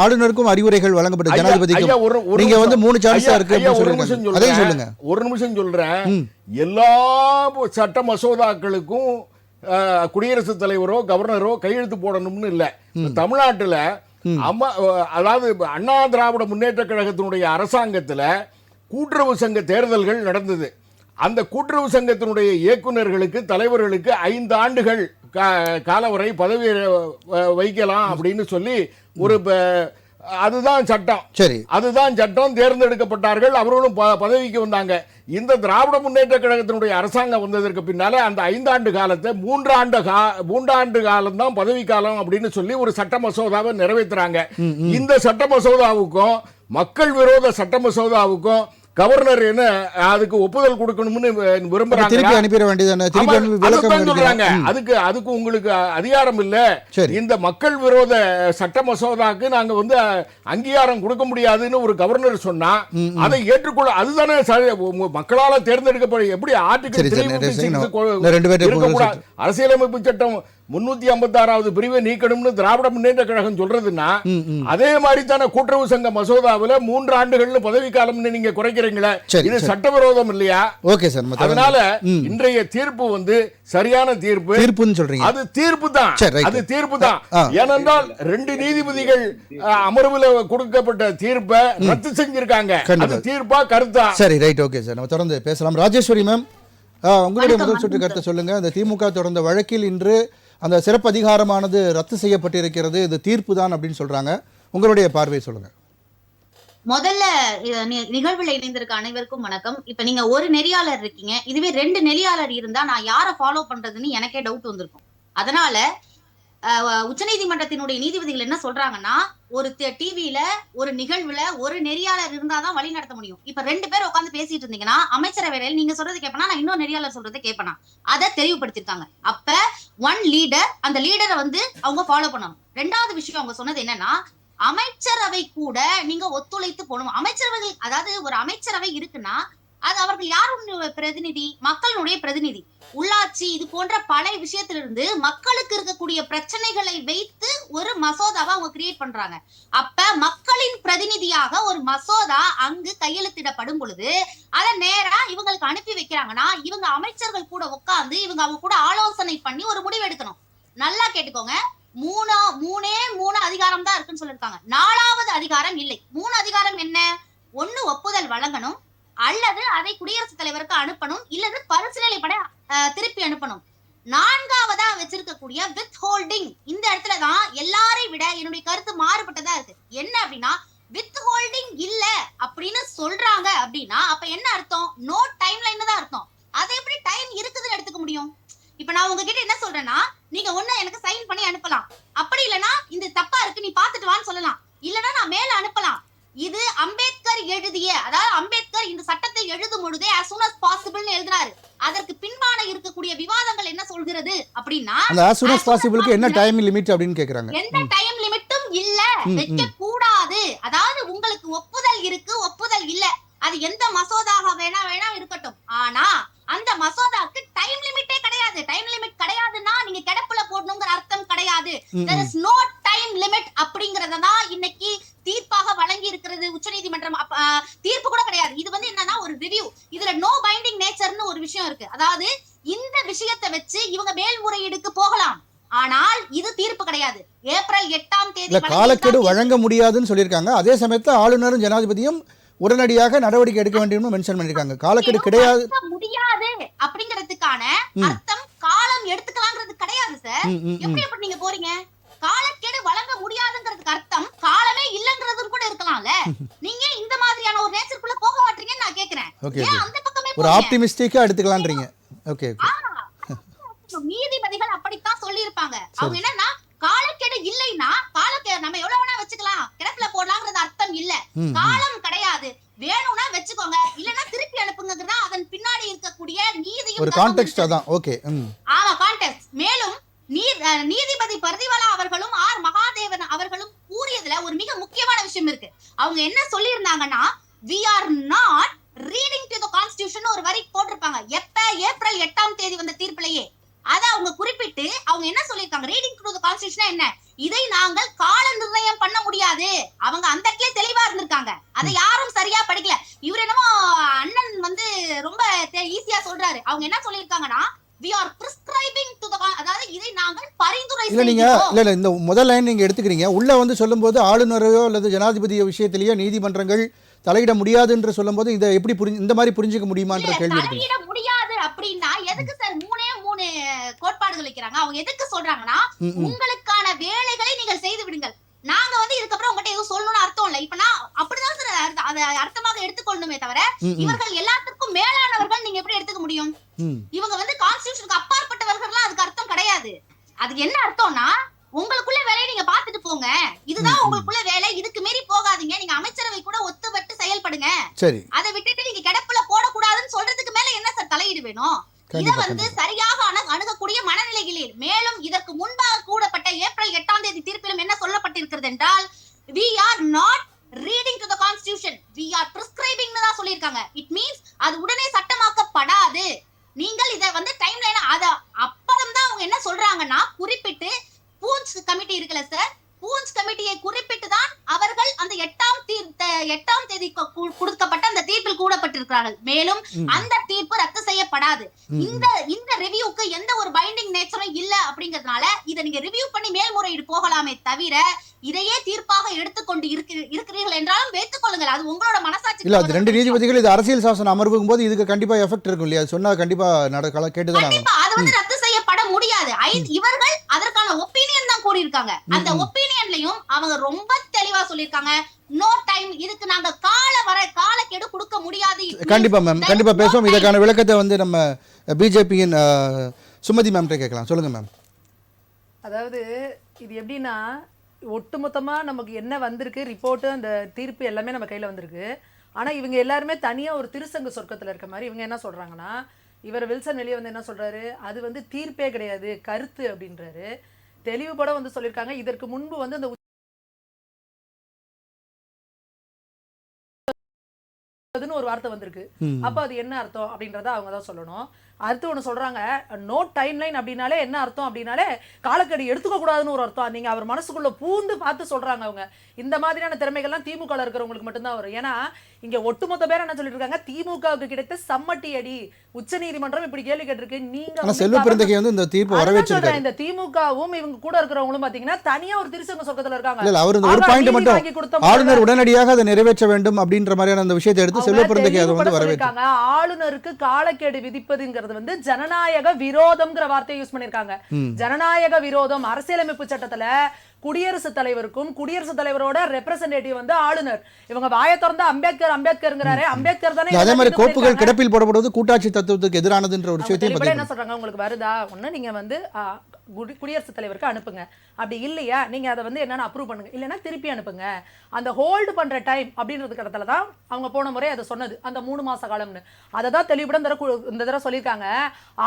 ஆளுநருக்கும் அறிவுரைகள் வழங்கப்பட்ட ஜனாதிபதிக்கும் நீங்க வந்து 3 சான்ஸா இருக்கு சொல்லுங்க. அதையும் சொல்லுங்க. ஒரு நிமிஷம் சொல்றேன். எல்லா சட்ட மசோதாக்களுக்கும் குடியரசுத் தலைவரோ கவர்னரோ கையெழுத்து போடணும்னு இல்ல. தமிழ்நாட்டுல அதாவது அண்ணா திராவிட முன்னேற்ற கழகத்தினுடைய அரசாங்கத்தில் கூட்டுறவு சங்க தேர்தல்கள் நடந்தது. அந்த கூட்டுறவு சங்கத்தினுடைய இயக்குநர்களுக்கு தலைவர்களுக்கு 5 ஆண்டுகள் காலவரை பதவி வைக்கலாம் அப்படின்னு சொல்லி ஒரு அதுதான் சட்டம். சரி, அதுதான் சட்டம். தேர்ந்தெடுக்கப்பட்டார்கள், அவர்களும் பதவிக்கு வந்தாங்க. இந்த திராவிட முன்னேற்ற கழகத்தினுடைய அரசாங்கம் வந்ததற்கு பின்னால அந்த 5 ஆண்டு காலத்தை 3 ஆண்டு காலம் தான் பதவி காலம் அப்படின்னு சொல்லி ஒரு சட்ட மசோதாவை நிறைவேற்றுறாங்க. இந்த சட்ட மசோதாவுக்கும் மக்கள் விரோத சட்ட மசோதாவுக்கும் கவர்னர் என்ன அதுக்கு ஒப்புதல் கொடுக்கணும்னு விரும்புறாங்க. திருப்பி அனுப்பிட வேண்டியதானே? சொல்றாங்க. அதுக்கு உங்களுக்கு அதிகாரம் இல்ல. இந்த மக்கள் விரோத சட்ட மசோதாக்கு நாங்க வந்து அங்கீகாரம் கொடுக்க முடியாதுன்னு ஒரு கவர்னர் சொன்னா அதை ஏற்றுக்கொள்ள அதுதானே மக்களால தேர்ந்தெடுக்கப்பட எப்படி ஆர்டிகல் அரசியலமைப்பு சட்டம் 356வது பிரிவை நீக்கணும்னு திராவிட முன்னேற்ற கழகம் சொல்றதுன்னா அதே மாதிரி தானே கூட்டுறவு சங்க மசோதாவில் 3 ஆண்டுகள்னு பதவி காலம் நீங்க குறைக்கிறீங்களா? இது சட்டவிரோதம் இல்லையா? Okay sir. அதனால இன்றைய தீர்ப்பு வந்து சரியான தீர்ப்புன்னு சொல்றீங்க. அது தீர்ப்பு தான். அது தீர்ப்பு தான். ஏனென்றால் 2 நீதிபதிகள் அமர்வில் கொடுக்கப்பட்ட தீர்ப்பை ரத்து செஞ்சிருக்காங்க. அது தீர்ப்பா கருத்தா? சரி, ரைட், ஓகே சார். நம்ம தொடர்ந்து பேசலாம். ராஜேஸ்வரி மேம், உங்களுடைய முதல் சுற்று கருத்தை சொல்லுங்க. அந்த திமுக தொடர்ந்த வழக்கில் இன்று அந்த சிறப்பு அதிகாரமானது ரத்து செய்யப்பட்டிருக்கிறது, இது தீர்ப்பு தான் அப்படின்னு சொல்றாங்க. உங்களுடைய பார்வை சொல்லுங்க. முதல்ல நிகழ்வுல இணைந்திருக்க அனைவருக்கும் வணக்கம். இப்ப நீங்க ஒரு நெறியாளர் இருக்கீங்க, இதுவே 2 நெறியாளர் இருந்தா நான் யாரை ஃபாலோ பண்றதுன்னு எனக்கே டவுட் வந்திருக்கும். அதனால உச்சநீதிமன்றத்தினுடைய நீதிபதிகள் என்ன சொல்றாங்கன்னா, ஒரு டிவில ஒரு நிகழ்வுல ஒரு நெறியாளர் இருந்தாதான் வழி நடத்த முடியும். இப்ப 2 பேர் உட்காந்து பேசிட்டு இருந்தீங்கன்னா அமைச்சரவையில் நீங்க சொல்றது கேட்பனா, நான் இன்னொரு நெறியாளர் சொல்றதை கேட்பனா, அதை தெளிவுபடுத்திருக்காங்க. அப்ப ஒன் லீடர், அந்த லீடரை வந்து அவங்க ஃபாலோ பண்ணணும். 2வது விஷயம் அவங்க சொன்னது என்னன்னா, அமைச்சரவை கூட நீங்க ஒத்துழைத்து போகணும். அமைச்சரவைகள், அதாவது ஒரு அமைச்சரவை இருக்குன்னா அது அவர்கள் யாருடைய பிரதிநிதி? மக்களுடைய பிரதிநிதி. உள்ளாட்சி இது போன்ற பல விஷயத்திலிருந்து மக்களுக்கு இருக்கக்கூடிய பிரச்சனைகளை வைத்து ஒரு மசோதாவை அவங்க கிரியேட் பண்றாங்க. அப்ப மக்களின் பிரதிநிதியாக ஒரு மசோதா அங்கு கையெழுத்திடப்படும் பொழுது அதை நேரா இவங்களுக்கு அனுப்பி வைக்கிறாங்கன்னா, இவங்க அமைச்சர்கள் கூட உட்கார்ந்து இவங்க அவங்க கூட ஆலோசனை பண்ணி ஒரு முடிவு எடுக்கணும். நல்லா கேட்டுக்கோங்க. 3 அதிகாரம் தான் இருக்குன்னு சொல்லிருக்காங்க. 4வது அதிகாரம் இல்லை. 3 அதிகாரம் என்ன? 1 ஒப்புதல் வழங்கணும், அல்லது அதை குடியரசுத் தலைவருக்கு அனுப்பணும், இல்லது பரிசீலனைப்பட திருப்பி அனுப்பணும். 4வதா வச்சிருக்கக்கூடிய வித் ஹோல்டிங், இந்த இடத்துலதான் எல்லாரை விட என்னுடைய கருத்து மாறுபட்டதா இருக்கு. என்ன அப்படின்னா, வித் ஹோல்டிங் இல்ல அப்படின்னு சொல்றாங்க அப்படின்னா அப்ப என்ன அர்த்தம்? நோ டைம் லைன் தான் அர்த்தம். அதை எப்படி டைம் இருக்குதுன்னு எடுத்துக்க முடியும்? இப்ப நான் உங்ககிட்ட என்ன சொல்றேன்னா, நீங்க ஒண்ணு எனக்கு சைன் பண்ணி அனுப்பலாம், அப்படி இல்லைன்னா இந்த தப்பா இருக்கு நீ பாத்துட்டு வான்னு சொல்லலாம், இல்லைன்னா நான் மேல அனுப்பலாம். இது அம்பேத்கர் எழுதிய, அதாவது அம்பேத்கர் இந்த சட்டத்தை எழுதும் பொழுதே as soon as possible எழுதினாரு. அதற்கு பின்பான இருக்கக்கூடிய விவாதங்கள் என்ன சொல்கிறது அப்படின்னா, அந்த as soon as possible க்கு என்ன டைம் லிமிட் அப்படினு கேக்குறாங்க. எந்த டைம் லிமிட்டும் இல்ல, வைக்க கூடாது. அதாவது உங்களுக்கு ஒப்புதல் இருக்கு, ஒப்புதல் இல்ல, அது எந்த மசோதாக வேணா இருக்கட்டும், ஆனா அந்த மசோதாக்கு டைம் லிமிட்டே கிடையாது. டைம் லிமிட் கிடையாதுன்னா நீங்க கிடப்புல போடணும்ங்கற அர்த்தம் கிடையாது. there is no time limit அப்படிங்கறத இன்னைக்கு தீர்ப்பாக வழங்கி இருக்கிறது உச்சநீதிமன்றம். தீர்ப்பு கூட கிடையாது, இது வந்து என்னன்னா ஒரு ரிவ்யூ. இதுல நோ பைண்டிங் நேச்சர்னு ஒரு விஷயம் இருக்கு. அதாவது இந்த விஷயத்தை வச்சு இவங்க மேல்முறையீடுக்கு போகலாம், ஆனால் இது தீர்ப்பு கிடையாது. ஏப்ரல் 8ஆம் தேதி காலக்கெடு வழங்க முடியாதுன்னு சொல்லியிருக்காங்க. அதே சமயத்துல ஆளுநரும் ஜனாதிபதியும் உடனடியாக நடவடிக்கை எடுக்க வேண்டும் மென்ஷன் பண்ணிருக்காங்க. காலக்கெடு கிடையாது முடியாது அப்படிங்கிறதுக்கான அர்த்தம் காலம் எடுத்துக்கலாம்ங்கிறது கிடையாது சார். எப்படி நீங்க போறீங்க? காலக்கெடு வழங்க முடியாதுங்கிறதுக்கு அர்த்தம் காலமே இல்லங்கிறதும் கூட இருக்கலாம்ல. நீங்க இந்த மாதிரியான ஒரு நேச்சருக்குள்ள போக மாட்டீங்கன்னு நான் கேக்குறேன். ஓகே ஏன் அந்த பக்கமே ஒரு போறீங்க? ஆப்டிமிஸ்டிக்கா எடுத்துக்கலாம்ன்றீங்க. Okay okay. நீதிபதிகள் அப்படித்தான் சொல்லி இருப்பாங்க. அவங்க என்னன்னா காலக்கெடு இல்லைன்னா நம்ம எவ்வளவு வேணா வச்சுக்கலாம், கிடப்புல போடலாம்ன்றது அர்த்தம் இல்ல. காலம் கிடையாது, வேணும்னா வச்சுக்கோங்க, இல்லன்னா திருப்பி அனுப்புங்கறதா அதன் பின்னாடி இருக்கக்கூடிய நீதியும் ஒரு கான்டெக்ஸ்ட் அதான். ஓகே. ஆமா, கான்டெக்ஸ்ட். மேலும் நீதிபதி பர்திவாலா அவர்களும் ஆர் மகாதேவன் அவர்களும் கூறியதுல ஒரு மிக முக்கியமான விஷயம் இருக்கு. அவங்க என்ன சொல்லி இருந்தாங்கன்னா, we are not reading to the constitution ஒரு வரி போட்டிருப்பாங்க. எப்ப ஏப்ரல் 8ஆம் தேதி வந்த தீர்ப்பிலேயே அத அவங்க குறிப்பிட்டு அவங்க என்ன சொல்லிருக்காங்க, ரீடிங் டு தி கான்ஸ்டிடியூஷன் என்ன, இதை நாங்கள் கால நிர்ணயம் பண்ண முடியாது. அவங்க அந்த இடத்துல தெளிவா இருந்திருக்காங்க. அதை யாரும் சரியா படிக்கல. இவர் என்னமோ அண்ணன் வந்து ரொம்ப ஈஸியா சொல்றாரு. அவங்க என்ன சொல்லிருக்காங்கன்னா, we are prescribing to the, அதாவது இதை நாங்கள் பரிந்துரை இல்ல நீங்க இல்ல இந்த முதல் லைன் நீங்க எடுத்துக்கிறீங்க. உள்ள வந்து சொல்லும்போது ஆளுநரையோ அல்லது ஜனாதிபதி விஷயத்திலேயோ நீதிமன்றங்கள் தலையிட முடியாது என்று சொல்லும்போது இதை எப்படி இந்த மாதிரி புரிஞ்சுக்க முடியுமான்ற கேள்வி இருக்கு. தலையிட முடியாது அப்படின்னா எதுக்கு சார் மூணு கோட்பாடுகள் வைக்கிறாங்க? அவங்க எதுக்கு சொல்றாங்கன்னா, உங்களுக்கான வேலைகளை நீங்கள் செய்து விடுங்கள், நாங்க வந்து இதுக்கப்புறம் உங்ககிட்ட எதுவும் சொல்லணும்னு அர்த்தம் இல்ல. இப்ப நான் அப்படிதான் சார் அதை அர்த்தமாக எடுத்துக்கொள்ளணுமே தவிர, இவர்கள் எல்லாத்துக்கும் மேலானவர்கள் நீங்க எப்படி எடுத்துக்க முடியும்? இவங்க வந்து கான்ஸ்டிடியூஷனுக்கு அப்பாற்பட்டவர்கள் அதுக்கு அர்த்தம் கிடையாது. அதுக்கு என்ன அர்த்தம்னா, உங்களுக்குள்ள வேலையை நீங்க பாத்துட்டு போங்க, இதுதான் உங்களுக்குள்ள வேலை, இதுக்கு மீறி போகாதீங்க, நீங்க அமைச்சரவை கூட ஒத்துப்பட்டு செயல்படுங்க, சரி, அதை விட்டுட்டு நீங்க கிடப்புல போடக்கூடாதுன்னு சொல்றதுக்கு மேல என்ன சார் தலையீடு வேணும்? இத வந்து சரியாக அணுகக்கூடிய மனநிலைகளில். மேலும் இதற்கு முன்பாக கூடப்பட்ட ஏப்ரல் 8ஆம் தேதி தீர்ப்பிலும் என்ன சொல்லப்பட்டிருக்கிறது என்றால், we are not reading to the constitution, we are prescribing னு தான் சொல்லிருக்காங்க. இட் மீன்ஸ் அது உடனே சட்டமாக்கப்படாது. நீங்கள் இத வந்து டைம் லைன் அத அப்புறம் தான் அவங்க என்ன சொல்றாங்கன்னா, குறிப்பிட்டு பூஞ்ச் கமிட்டி இருக்குல்ல சார், பூஞ்ச் கமிட்டியை குறிப்பிட்டு தான் அவர்கள் அந்த 8ஆம் தேதி கொடுக்கப்பட்ட அந்த தீர்ப்பில் கூடப்பட்டிருக்கிறார்கள். மேலும் அந்த தீர்ப்பு ரத்து செய்யப்படாது. இந்த ரிவ்யூக்கு எந்த ஒரு பைண்டிங் நேச்சரும் இல்ல அப்படிங்கிறதுனால இதை நீங்க ரிவ்யூ பண்ணி மேல்முறையீடு போகலாமே தவிர, இதையே தீர்ப்பாக எடுத்துக்கொண்டு இருக்கிறீர்கள் என்றாலும் வைத்துக் கொள்ளுங்கள், அது உங்களோட மனசாட்சி. இல்ல அது ரெண்டு நீதிபதிகள் இது அரசியல் சாசன அமர்வுக்கும் போது இதுக்கு கண்டிப்பா எஃபெக்ட் இருக்கும் இல்லையா? சொன்னா கண்டிப்பா கேட்டுதான் அது வந்து ரத்து செய்யப்பட முடியாது. இவர்கள் அதற்கான ஒப்பீனியன் தான் கூறியிருக்காங்க. அந்த ஒப்பீனியன்லயும் அவங்க ரொம்ப தெளிவா சொல்லியிருக்காங்க, நோ டைம், இதுக்கு நாங்க காலக்கெடு கொடுக்க முடியாது. கண்டிப்பா மேம், கண்டிப்பா பேசுவோம். இதற்கான விளக்கத்தை வந்து நம்ம பிஜேபியின் சுமதி மேம் கேட்கலாம். சொல்லுங்க மேம். அதாவது இது எப்படின்னா, ஒட்டுமொத்தமா நமக்கு என்ன வந்திருக்கு ரிப்போர்ட், அந்த தீர்ப்பு எல்லாமே நம்ம கையில வந்திருக்கு. ஆனா இவங்க எல்லாருமே தனியா ஒரு திருசங்க சொர்க்கத்துல இருக்க மாதிரி இவங்க என்ன சொல்றாங்கன்னா, இவர் வில்சன் வெளியே வந்து என்ன சொல்றாரு, அது வந்து தீர்ப்பே கிடையாது, கருத்து அப்படின்றாரு. தெளிவுபட வந்து சொல்லியிருக்காங்க. இதற்கு முன்பு வந்து அந்த ஒரு வார்த்தை வந்திருக்கு. அப்ப அது என்ன அர்த்தம் அப்படின்றத அவங்க தான் சொல்லணும். அடுத்து ஒன்று சொல்றாங்க, நோ டைம் லைன் அப்படின்னாலே என்ன அர்த்தம் அப்படின்னாலே காலக்கெடு எடுத்துக்க கூடாதுன்னு ஒரு அர்த்தம். நீங்க அவர் மனசுக்குள்ள பூந்து பார்த்து சொல்றாங்க. அவங்க இந்த மாதிரியான திறமைகள்லாம் திமுக இருக்கிறவங்களுக்கு மட்டும்தான் வரும். ஏன்னா இங்க ஒட்டுமொத்த பேர் என்ன சொல்லிட்டு இருக்காங்க, திமுகவுக்கு கிடைத்த சம்மட்டி அடி, உச்ச நீதிமன்றம் இப்படி கேள்வி கேட்டிருக்கு. நீங்க செல்வப்பிரந்தகை வந்து இந்த தீர்ப்பு வரவேற்றிருக்காரு. இந்த திமுகவும் இவங்க கூட இருக்கிறவங்களும் பாத்தீங்கன்னா தனியா ஒரு திருசங்க சொர்க்கத்துல இருக்காங்க. இல்ல அவர் இந்த ஒரு பாயிண்ட் மட்டும், ஆளுநர் உடனடியாக அதை நிறைவேற்ற வேண்டும் அப்படின்ற மாதிரியான அந்த விஷயத்தை எடுத்து செல்வப்பிரந்தகை அதை வந்து வரவேற்றிருக்காங்க. ஆளுநருக்கு காலக்கெடு விதிப்பதுங்கிறது வந்து ஜனநாயக விரோதம்ங்கிற வார்த்தையை யூஸ் பண்ணிருக்காங்க. ஜனநாயக விரோதம். அரசியலமைப்பு சட்டத்துல குடியரசுத் தலைவருக்கும் குடியரசுத் தலைவரோட ரெப்ரசன்டேட்டிவ் வந்து ஆளுநர். இவங்க வாயை திறந்து அம்பேத்கர்ங்கிறாரு. அம்பேத்கர் தானே. அதே மாதிரி கோப்புகள் கிடப்பில் போடப்படுவது கூட்டாட்சி தத்துவத்துக்கு எதிரானதுன்ற ஒரு விஷயத்தையும் என்ன சொல்றாங்க, உங்களுக்கு வருதா ஒண்ணு நீங்க வந்து குடியரசுத் தலைவருக்கு அனுப்புங்க, அப்படி இல்லையா நீங்க அதை வந்து என்னன்னு அப்ரூவ் பண்ணுங்க, இல்லைன்னா திருப்பி அனுப்புங்க. அந்த ஹோல்டு பண்ற டைம் அப்படின்றதுக்கு இடத்துல தான் அவங்க போன முறை அதை சொன்னது, அந்த 3 மாச காலம்னு. அதை தான் தெளிவுடன் இந்த தடவை சொல்லியிருக்காங்க.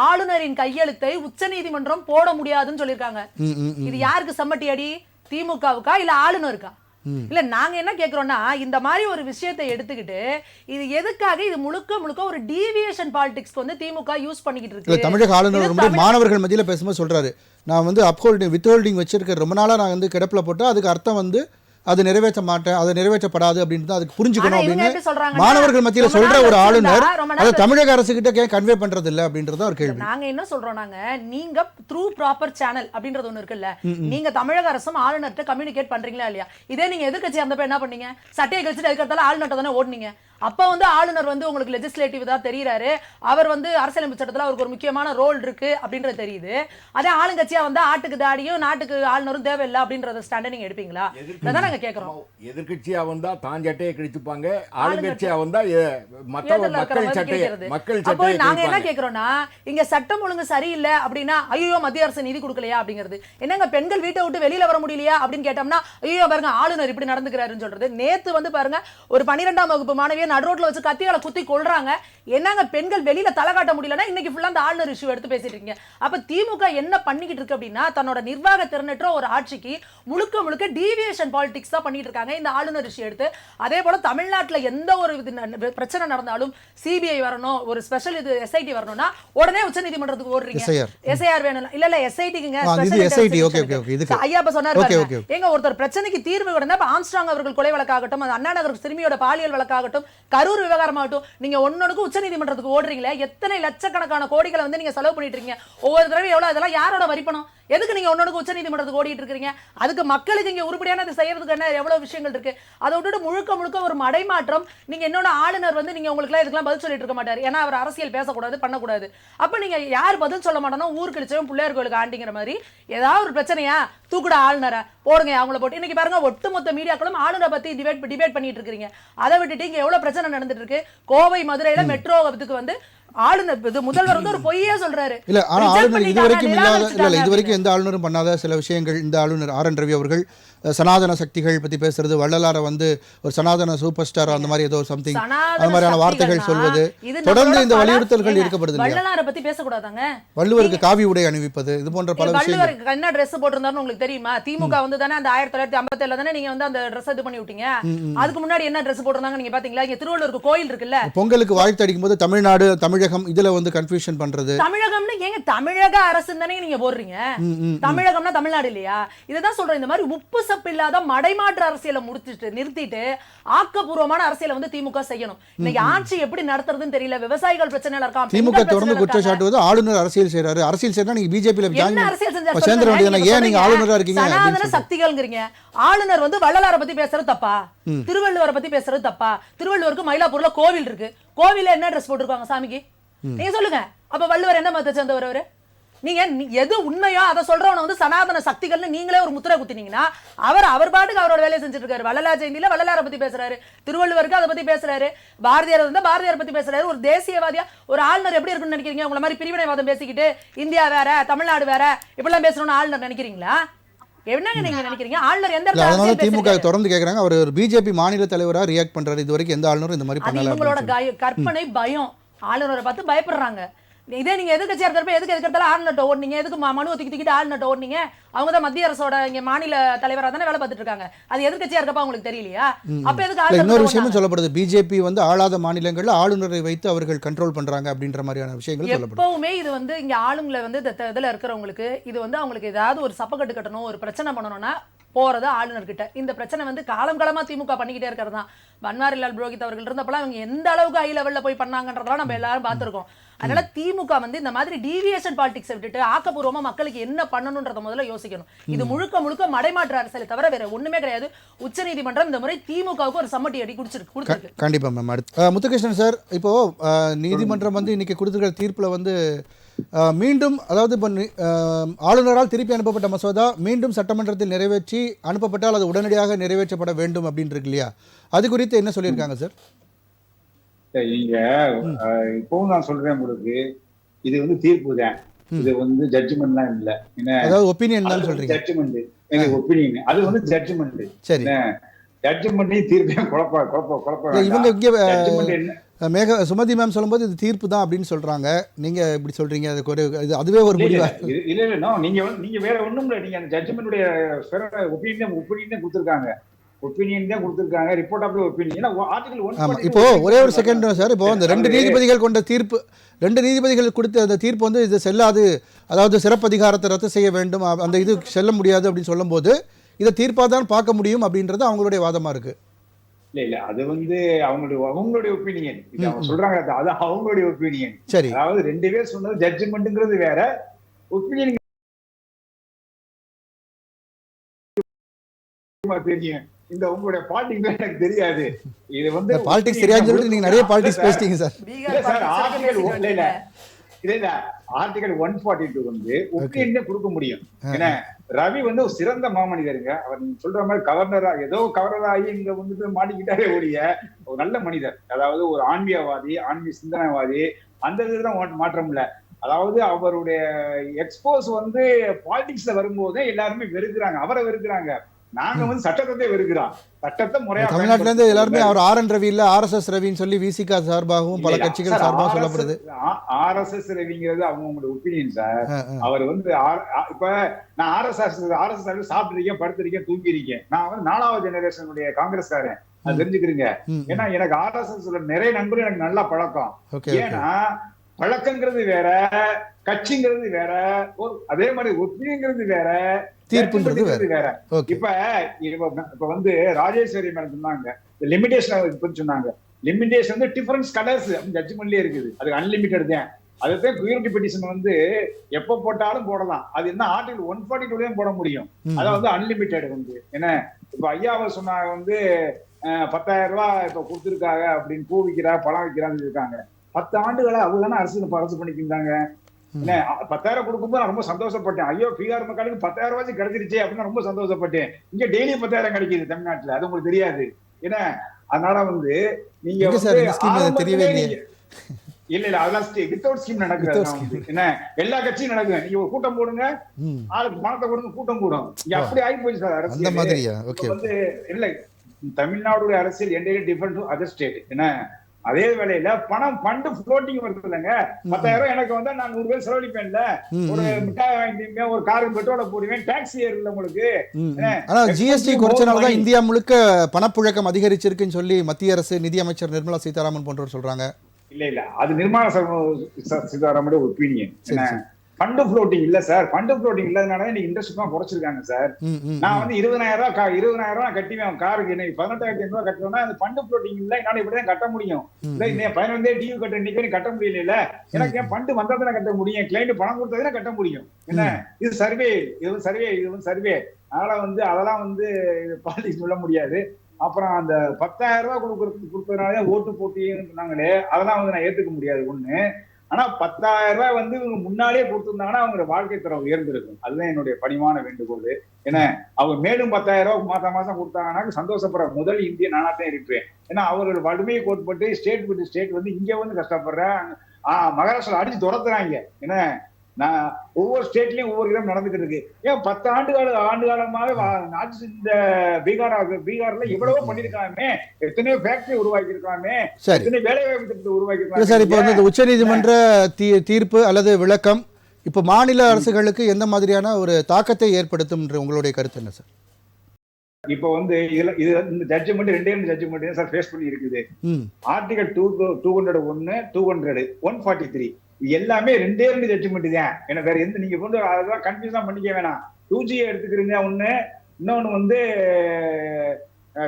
ஆளுநரின் கையெழுத்தை உச்ச நீதிமன்றம் போட முடியாதுன்னு சொல்லியிருக்காங்க. இது யாருக்கு சம்மட்டி அடி, திமுகவுக்கா இல்ல ஆளுநருக்கா? இல்ல நாங்க என்ன கேக்குறோம்னா, இந்த மாதிரி ஒரு விஷயத்தை எடுத்துக்கிட்டு இது எதுக்காக, இது முழுக்க ஒரு டீவியேஷன் பாலிடிக்ஸ்க்கு வந்து திமுக யூஸ் பண்ணிக்கிட்டு இருக்கு. தமிழக ஆளுநர் மாணவர்கள் மத்தியில பேசும்போது சொல்றாரு, நான் வந்து வித்ஹோல்டிங் வச்சிருக்கேன், ரொம்ப நாளா நான் வந்து கிடப்புல போட்டா அதுக்கு அர்த்தம் வந்து அது நிறைவேற்ற மாட்டேன், அது நிறைவேற்றப்படாது அப்படின்னு அதுக்கு புரிஞ்சுக்கணும் அப்படின்னு மாணவர்கள் மத்தியில சொல்ற ஒரு ஆளுநர் அதை தமிழக அரசு கிட்ட கன்வே பண்றது இல்ல அப்படின்றத ஒரு கேள்வி. நாங்க என்ன சொல்றோம், நீங்க த்ரூ ப்ராப்பர் சேனல் அப்படின்றது ஒண்ணு இருக்குல்ல, நீங்க தமிழக அரசும் ஆளுநர்கிட்ட கம்யூனிகேட் பண்றீங்களா இல்லையா? இதே நீங்க எதிர்க்கட்சி அந்த என்ன பண்ணீங்க, சட்டையை கழிச்சுட்டு அதுக்கடுத்தால ஆளுநர்கிட்ட தானே ஓடுனீங்க. அப்ப வந்து ஆளுநர் வந்து உங்களுக்கு லெஜிஸ்லேட்டிவ் தான் தெரியுறாரு, அவர் வந்து அரசியலமைப்பு சட்டத்துல அவருக்கு ஒரு முக்கியமான ரோல் இருக்கு அப்படின்றது தெரியுது. அதே ஆளுங்கட்சியா வந்து ஆட்டுக்கு தாடியும் நாட்டுக்கு ஆளுநரும் தேவையில்லை அப்படின்றத ஸ்டாண்டை நீங்க எடுப்பீங்களா? அதான் நாங்க கேக்குறோம். எதிர்கட்சியா வந்தா தான் சட்டையை கிழிச்சுப்பாங்க, ஆளுங்கட்சியா வந்தா மக்கள் சட்டையை அப்போ நாங்க என்ன கேக்குறோம்னா, இங்க சட்டம் ஒழுங்கு சரியில்லை அப்படின்னா ஐயோ மத்திய அரசு நிதி கொடுக்கலையா அப்படிங்கிறது. என்னங்க பெண்கள் வீட்டை விட்டு வெளியில வர முடியலையா அப்படின்னு கேட்டோம்னா ஐயோ பாருங்க ஆளுநர் இப்படி நடந்துக்கிறாருன்னு சொல்றது. நேத்து வந்து பாருங்க ஒரு 12ஆம் வகுப்பு மாணவியை நடுரோட்ல வச்சு கத்தியால குத்தி கொல்றாங்க. என்னங்க பெண்கள் வெளியில தலை காட்ட முடியலன்னா இன்னைக்கு ஃபுல்லா அந்த ஆளுநர் இஷ்யூ எடுத்து பேசிட்டு இருக்கீங்க. அப்ப திமுக என்ன பண்ணிக்கிட்டு இருக்கு அப்படின்னா, தன்னோட நிர்வாக திறனற்ற ஒரு ஆட்சிக்கு முழுக்க முழுக்க டீவியேஷன் பாலிடிக்ஸ் தான் பண்ணிட்டு இருக்காங்க இந்த ஆளுநர் இஷ்யூ எடுத்து. அதே போல தமிழ்நாட்டுல எந்த ஒரு பிரச்சனை நடந்தாலும் சிபிஐ வரணும், ஒரு ஸ்பெஷல் இது எஸ்ஐடி வரணும்னா உடனே உச்சநீதிமன்றத்துக்கு ஓடுறீங்க. எஸ்ஐஆர் வேணும் இல்ல எஸ்ஐடிங்க ஐயா இப்ப சொன்னாரு. எங்க ஒருத்தர் பிரச்சனைக்கு தீர்வு விடனா ஆம்ஸ்ட்ராங் அவர்கள் கொலை வழக்காகட்டும், அண்ணா நகர் சிறுமியோட பாலியல் வழக்காகட்டும், கரூர் விவகாரமாகட்டும், நீங்க ஒன்னொன்னுக்கு உச்சநீதிமன்றத்துக்கு ஓடுறீங்களே. எத்தனை லட்சக்கணக்கான கோடிகளை வந்து நீங்க செலவு பண்ணிட்டு இருக்கீங்க ஒவ்வொரு தடவை. எவ்வளவு அதெல்லாம் யாரோட வரிப்பணம்? எதுக்கு நீங்க ஒன்னொன்னுக்கு உச்சநீதிமன்றத்துக்கு ஓடிட்டு இருக்கீங்க? அதுக்கு மக்களுக்கு இங்க உருப்படியான இது செய்யறதுக்கு என்ன எவ்வளவு விஷயங்கள் இருக்கு. அதை விட்டுட்டு முழுக்க முழுக்க ஒரு மடைமாற்றம். நீங்க என்னோட ஆளுநர் வந்து நீங்க உங்களுக்கு இதுக்கெல்லாம் பதில் சொல்லிட்டு இருக்க மாட்டாரு, ஏன்னா அவர் அரசியல் பேசக்கூடாது பண்ணக்கூடாது. அப்ப நீங்க யார் பதில் சொல்ல மாட்டோம், ஊர் கிழிச்சவன் பிள்ளையார் கோயிலுக்கு ஆண்டிங்கிற மாதிரி ஏதாவது ஒரு பிரச்சனையா தூக்குட ஆளுநரை போடுங்க அவங்கள போட்டு. இன்னைக்கு பாருங்க ஒட்டுமொத்த மீடியாக்களும் ஆளுநரை பத்தி டிபேட் பண்ணிட்டு இருக்கீங்க. அதை விட்டுட்டு இங்க எவ்வளவு பிரச்சனை நடந்துட்டு இருக்கு. கோவை மதுரையில மெட்ரோ இதுக்கு வந்து ஆளுநர் முதல்வர் வந்து ஒரு பொய்யே சொல்றாரு. இல்ல ஆனா ஆளுநர் இதுவரைக்கும் எந்த ஆளுநரும் பண்ணாத சில விஷயங்கள் இந்த ஆளுநர் RN ரவி அவர்கள் சனாதன சக்திகள் பத்தி பேசுறது, வள்ளலாரை வந்து ஒரு சனாதன சூப்பர் ஸ்டார் அந்த மாதிரி ஏதோ சம்திங் அந்த மாதிரியான வார்த்தைகள் சொல்வது, தொடர்ந்து இந்த வலியுறுத்தல்கள் இருக்கப்படுது. வள்ளலாரை பத்தி பேசக்கூடாதாங்க, வள்ளுவருக்கு காவி உடை அணிவிப்பது, இது போன்ற பல விஷயங்கள். வள்ளுவருக்கு என்ன ட்ரெஸ் போட்டிருந்தாருன்னு உங்களுக்கு தெரியுமா? திமுக வந்து தானே அந்த 1957 தானே நீங்க வந்து அந்த ட்ரெஸ் இது பண்ணி விட்டீங்க. அதுக்கு முன்னாடி என்ன ட்ரெஸ் போட்டிருந்தாங்க நீங்க பாத்தீங்களா? இங்க திருவள்ளூருக்கு கோயில் இருக்குல்ல, பொங்கலுக்கு வாழ்த்து அடிக்கும் போது தமிழ்நாடு தமிழகம் இதுல வந்து கன்ஃபியூஷன் பண்றது. தமிழகம்னு ஏங்க தமிழக அரசு தானே நீங்க போடுறீங்க, தமிழகம்னா தமிழ்நாடு இல்லையா? இதுதான் சொல்றேன். இந்த மாதிரி உப்பு இல்லாத மடைமாற்று அரசியலை நிறுத்திட்டு ஆக்கப்பூர்வமான அரசியலை வந்து திமுக செய்யணும். இன்னைக்கு ஆட்சி எப்படி நடத்துறதுன்னு தெரியல. விவசாயிகள் பிரச்சனையில இருக்கான். திமுக தொடர்ந்து குற்றச்சாட்டுவது ஆளுநர் அரசியல் செய்யறாரு. அரசியல் செய்யறா நீங்க பிஜேபில சேர்ந்து ஏன் நீங்க ஆளுநரா இருக்கீங்க? சனாதன சக்திகள்ங்கறீங்க. ஆளுநர் வந்து வள்ளலாரை பத்தி பேசுறது தப்பா? திருவள்ளுவரை பத்தி பேசுறது தப்பா? திருவள்ளுவருக்கு மயிலாப்பூர்ல கோவில் இருக்கு. கோவில்ல என்ன ட்ரெஸ் போட்டுருக்காங்க சாமிக்கு? நீங்க சொல்லுங்க. அப்ப வள்ளுவர் என்ன மதத்தை சேர்ந்தவர் அவரு? நீங்க எது உண்மையோ அதை சொல்றவன வந்து சனாதன சக்திகள்னு நீங்களே ஒரு முத்திரை குத்தினீங்கன்னா அவர் பாட்டுக்கு அவரோட வேலையை செஞ்சுட்டு இருக்காரு. வள்ளலார் ஜெயந்தியில வள்ளலாரை பத்தி பேசுறாரு, திருவள்ளுவருக்கு அதை பத்தி பேசுறாரு, பாரதியார் வந்து பாரதியார் பத்தி பேசுறாரு. ஒரு தேசியவாதியா ஒரு ஆளுநர் எப்படி இருக்குன்னு நினைக்கிறீங்க? உங்களை மாதிரி பிரிவினைவாதம் பேசிக்கிட்டு இந்தியா வேற தமிழ்நாடு வேற இப்படிலாம் பேசணும்னு ஆளுநர் நினைக்கிறீங்களா? என்னங்க நீங்க நினைக்கிறீங்க? ஆளுநர் எந்த இடத்துல திமுக தொடர்ந்து கேக்குறாங்க. அவர் ஒரு பிஜேபி மாநில தலைவரா ரியாக்ட் பண்றாரு. இது வரைக்கும் எந்த ஆளுநரும் இந்த மாதிரி பண்ணல. உங்களோட கற்பனை பயம். ஆளுநரை பார்த்து பயப்படுறாங்க. இதே நீங்க எதிர்க்கட்சியா இருக்கிறப்ப எதுக்கு ஆளுநர்ட்ட ஓடுனீங்க? எதுக்கு மனு தூக்கிட்டு ஆளுநர்ட்ட ஓடுனீங்க? அவங்க தான் மத்திய அரசோட இங்க மாநில தலைவரா தானே வேலை பார்த்துட்டு இருக்காங்க. அது எதிர்க்கட்சியா இருக்கப்ப உங்களுக்கு தெரியலையா? அப்ப எதுக்கு இன்னொரு விஷயமும் சொல்லப்படுது, பிஜேபி வந்து ஆளாத மாநிலங்கள்ல ஆளுநரை வைத்து அவர்கள் கண்ட்ரோல் பண்றாங்க அப்படின்ற மாதிரியான விஷயங்கள் சொல்லப்படுது. எப்பவுமே இது வந்து இங்க ஆளுங்களை வந்து இதுல இருக்கிறவங்களுக்கு இது வந்து அவங்களுக்கு ஏதாவது ஒரு சப்பக்கட்டு கட்டணும், ஒரு பிரச்சனை பண்ணணும்னா போறது ஆளுநர்கிட்ட. இந்த பிரச்சனை வந்து காலமா திமுக பண்ணிக்கிட்டே இருக்கிறது தான். பன்வாரிலால் புரோஹித் அவர்கள் இருந்தப்பலாம் அவங்க எந்த அளவுக்கு ஹை லெவல்ல போய் பண்ணாங்கன்றதெல்லாம் நம்ம எல்லாரும் பார்த்திருக்கோம். அதனால திமுக வந்து இந்த மாதிரி டீவியேஷன் பாலிடிக்ஸ் விட்டுட்டு ஆக்கப்பூர்வமா மக்களுக்கு என்ன பண்ணணும்ன்றத முதல்ல யோசிக்கணும். இது முழுக்க முழுக்க மடைமாற்று அரசியலை தவிர வேற ஒண்ணுமே கிடையாது. உச்சநீதிமன்றம் இந்த முறை திமுகவுக்கு ஒரு சம்மட்டி அடி கொடுத்திருக்கு. கண்டிப்பா மேம். அடுத்து முத்துகிருஷ்ணன் சார், இப்போ நீதிமன்றம் வந்து இன்னைக்கு கொடுத்திருக்கிற தீர்ப்புல வந்து மீண்டும் அதாவது இப்போ ஆளுநரால் திருப்பி அனுப்பப்பட்ட மசோதா மீண்டும் சட்டமன்றத்தில் நிறைவேற்றி அனுப்பப்பட்டால் அது உடனடியாக நிறைவேற்றப்பட வேண்டும் அப்படின்னு இருக்கு இல்லையா? அது குறித்து என்ன சொல்லியிருக்காங்க சார்? இங்க இப்பவும் நான் சொல்றேன் உங்களுக்கு, இது வந்து தீர்ப்பு தான், இது வந்து ஜட்ஜ்மெண்ட்லாம் இல்ல. அதாவது ஒப்பீனியன் தான் சொல்றீங்க. ஜட்ஜ்மெண்ட் ஒப்பீனியன், அது வந்து ஜட்ஜ்மெண்ட். சரி, ஜட்ஜ்மெண்ட்டையும் தீர்ப்பையும் குழப்ப இவங்க இங்க சுமதி மேம் சொல்லும்போது இது தீர்ப்பு தான் அப்படின்னு சொல்றாங்க. நீங்க இப்படி சொல்றீங்க, அதுவே ஒரு முடிவா? இல்ல நீங்க வேற ஒண்ணும் இல்ல. நீங்க அந்த ஜட்ஜ்மெண்ட்டுடைய ஒப்பீனியன் கொடுத்திருக்காங்க. ஒப்பீனியன் தான் கொடுத்திருக்காங்க. Report of opinion article 1. இப்போ ஒரே ஒரு செகண்ட் சார், இப்போ அந்த 2 நீதிபதிகள் கொண்ட தீர்ப்பு, 2 நீதிபதிகள் கொடுத்த அந்த தீர்ப்பு வந்து இது செல்லாது, அதாவது சிறப்பு அதிகாரத்தை ரத்து செய்ய வேண்டும், அந்த இது செல்ல முடியாது அப்படின்னு சொல்லும்போது இதை தீர்ப்பா தான் பார்க்க முடியும் அப்படின்றது அவங்களுடைய வாதமா இருக்கு. இல்ல அது வந்து அவங்களுடைய ஒப்பீனியன். இது அவங்க சொல்றாங்க, அது அவங்களுடைய ஒப்பீனியன். சரி, அதாவது 2 பேர் சொன்னது ஜட்ஜ்மெண்ட்ங்கிறது வேற, ஒப்பீனியன் தெரியும். இந்த உங்களுடைய பாலிடிக்ஸ் எனக்கு தெரியாது. இது வந்து பாலிடிக்ஸ் தெரியாதுன்னு சொல்லிட்டு நீங்க நிறைய பாலிடிக்ஸ் பேசிட்டீங்க சார். சார் ஆர்டிகல் இல்ல ஆர்டிகல் 142 வந்து ஒப்பீனியன் கொடுக்க முடியும். ஏன்னா ரவி வந்து ஒரு சிறந்த மாமனிதருங்க. அவர் நீங்க சொல்ற மாதிரி கவர்னரா ஏதோ கவர்னர் ஆகி இங்க வந்துட்டு மாட்டிக்கிட்டாரே ஒழிய ஒரு நல்ல மனிதர். அதாவது ஒரு ஆன்மீகவாதி, ஆன்மீக சிந்தனைவாதி, அந்த இதுதான் மாற்றம் இல்ல. அதாவது அவருடைய எக்ஸ்போஸ் வந்து பாலிடிக்ஸ்ல வரும்போதே எல்லாருமே வெறுக்கிறாங்க, அவரை வெறுக்கிறாங்க. நாங்க வந்து சட்டத்தை வெறுக்கிறோம். சட்டத்தை முறையா தமிழ்நாட்டுல இருந்து எல்லாருமே அவர் RN ரவி இல்ல RSS ரவின்னு சொல்லி விசிக சார்பாகவும் பல கட்சிகள் சார்பாகவும் சொல்லப்படுது. RSS ரவிங்கிறது அவங்களோட ஒப்பீனியன் சார். அவர் வந்து இப்ப நான் RSS சாப்பிட்டிருக்கேன், படுத்திருக்கேன், தூங்கி இருக்கேன். நான் வந்து 4வது ஜெனரேஷனுடைய காங்கிரஸ்காரன், அது தெரிஞ்சுக்கிறீங்க. ஏன்னா எனக்கு RSS நிறைய நண்பர்கள் எனக்கு நல்லா பழக்கம். ஏன்னா பழக்கங்கிறது வேற, கட்சிங்கிறது வேற, அதே மாதிரி ஒப்பீனியங்கிறது வேற, தீர்ப்புங்கிறது வேற. இப்ப வந்து ராஜேஸ்வரி மேடம் சொன்னாங்க லிமிடேஷன் பத்தி சொன்னாங்க. லிமிடேஷன் வந்து டிஃபரன்ஸ் கலர்ஸ் ஜட்ஜ்மெண்ட்லயே இருக்குது. அது அன்லிமிட்டட் தான். அதுதான் பியூரிட்டி பெட்டிஷன் வந்து எப்ப போட்டாலும் போடலாம். அது என்ன ஆர்டிகல் 142 போட முடியும். அதாவது அன்லிமிட்டட் வந்து என்ன. இப்ப ஐயாவை சொன்னாங்க வந்து 10,000 ரூபாய் இப்ப கொடுத்துருக்காங்க அப்படின்னு பூ விற்கிறா பழம் விற்கிறான்னு இருக்காங்க. 10 ஆண்டுகளா அவங்கதானே அரசு பண்ணிக்கிட்டாங்க. 10,000 கொடுக்கும்போது நான் ரொம்ப சந்தோஷப்பட்டேன். ஐயோ பீகார் மக்களுக்கு 10,000 ரூபாய் கிடைச்சிருச்சே அப்படின்னு ரொம்ப சந்தோஷப்பட்டேன். இங்க டெய்லி 10,000 கிடைக்குது தமிழ்நாட்டுல. அது உங்களுக்கு தெரியாது. ஏன்னா அதனால வந்து நீங்க இல்ல அதெல்லாம் வித்தவுட் ஸ்கீம் நடக்குது. என்ன எல்லா கட்சியும் நடக்குது. நீங்க ஒரு கூட்டம் போடுங்க, ஆளுக்கு பணத்தை கொடுங்க, கூட்டம் கூடும். இங்க அப்படி ஆகி போச்சு சார் அரசியல். வந்து இல்ல தமிழ்நாடுடைய அரசியல் entirely different to other state. என்ன அதே வேளையில பணம் ஃபண்ட் ஃப்ளோட்டிங் வருது இல்லைங்க. 10,000 எனக்கு வந்தா நான் 100 பேர் செலவழிப்பேன்ல. ஒரு மிட்டாய் வாங்கிட்டீங்க, ஒரு காருக்கு பெட்ரோலை போடுவேன், டாக்ஸி ஏறுல உங்களுக்கு. ஆனா ஜிஎஸ்டி குறைச்சனாலதான் இந்தியா முழுக்க பணப்புழக்கம் அதிகரிச்சிருக்குன்னு சொல்லி மத்திய அரசு நிதியமைச்சர் நிர்மலா சீதாராமன் போன்றவர் சொல்றாங்க. இல்ல அது Nirmala Sitharaman opinion. Fund floating இல்ல சார். ஃபண்ட் ஃப்ளோட்டிங் இல்லாதனால இன்னைக்கு இன்ட்ரெஸ்ட் தான் குறைச்சிருக்காங்க சார். நான் வந்து 20,000 ரூபாய் கட்டிவேன் காருக்கு. இன்னைக்கு 18,500 ரூபாய் கட்டுறேன்னா அந்த ஃபண்ட் ஃப்ளோட்டிங் இல்ல என்னால இப்படிதான் கட்ட முடியும். இல்ல 15 டியூ கட்ட இன்னைக்கு கட்ட முடியல. எனக்கு என் ஃபண்ட் வந்ததுனா கட்ட முடியும், கிளைண்ட் பணம் கொடுத்ததுனா கட்ட முடியும். என்ன இது சர்வே, இது சர்வே. அதனால வந்து அதெல்லாம் வந்து பாலிடிக்ஸ் சொல்ல முடியாது. அப்புறம் அந்த 10,000 ரூபாய் கொடுக்கறதுனாலே ஓட்டு போட்டின்னு சொன்னாங்களே, அதெல்லாம் வந்து நான் ஏத்துக்க முடியாது ஒண்ணு. ஆனா 10,000 ரூபாய் வந்து இவங்க முன்னாலே கொடுத்திருந்தாங்கன்னா அவங்களோட வாழ்க்கை தரம் உயர்ந்திருக்கும். அதுதான் என்னுடைய பணிவான வேண்டுகோள். ஏன்னா அவங்க மேலும் 10,000 ரூபாய் மாசம் கொடுத்தாங்கன்னா சந்தோஷப்படுற முதல் இந்திய நானாத்தான் இருப்பேன். ஏன்னா அவர்கள் வறுமையை கோட்பட்டு ஸ்டேட் விட்டு ஸ்டேட் வந்து இங்க வந்து கஷ்டப்படுறேன். மகாராஷ்டிரா அடிச்சு துரத்துறாங்க. ஏன்னா நான் ஒவ்வொரு ஸ்டேட்லயும் ஒவ்வொரு விதம் நடந்துகிட்டு இருக்கு. ஏன் 10 ஆண்டு காலமாக இந்த பீகார்ல எவ்வளவோ பண்ணிருக்காமே, எத்தனையோ ஃபேக்டரி உருவாக்கி இருக்காமே, எத்தனை வேலை வாய்ப்பு திட்டத்தை உருவாக்கி இருக்காங்க. சார் இப்போ வந்து உச்ச நீதிமன்ற தீர்ப்பு அல்லது விளக்கம் இப்போ மாநில அரசுகளுக்கு எந்த மாதிரியான ஒரு தாக்கத்தை ஏற்படுத்தும் உங்களுடைய கருத்து என்ன சார்? இப்ப வந்து இந்த ஜட்ஜ்மெண்ட் 2 ஜட்ஜ்மெண்ட் சார் ஃபேஸ் பண்ணி இருக்குது. ஆர்டிகல் 201, 200, 143 எல்லாமே 2 ஜட்ஜ்மெண்ட் தான். ஏன்னா வேற எந்த நீங்க கொண்டு அதெல்லாம் கன்ஃபியூஸ் பண்ணிக்க வேணாம். 2G எடுத்துக்கிறீங்க ஒண்ணு, இன்னொன்னு வந்து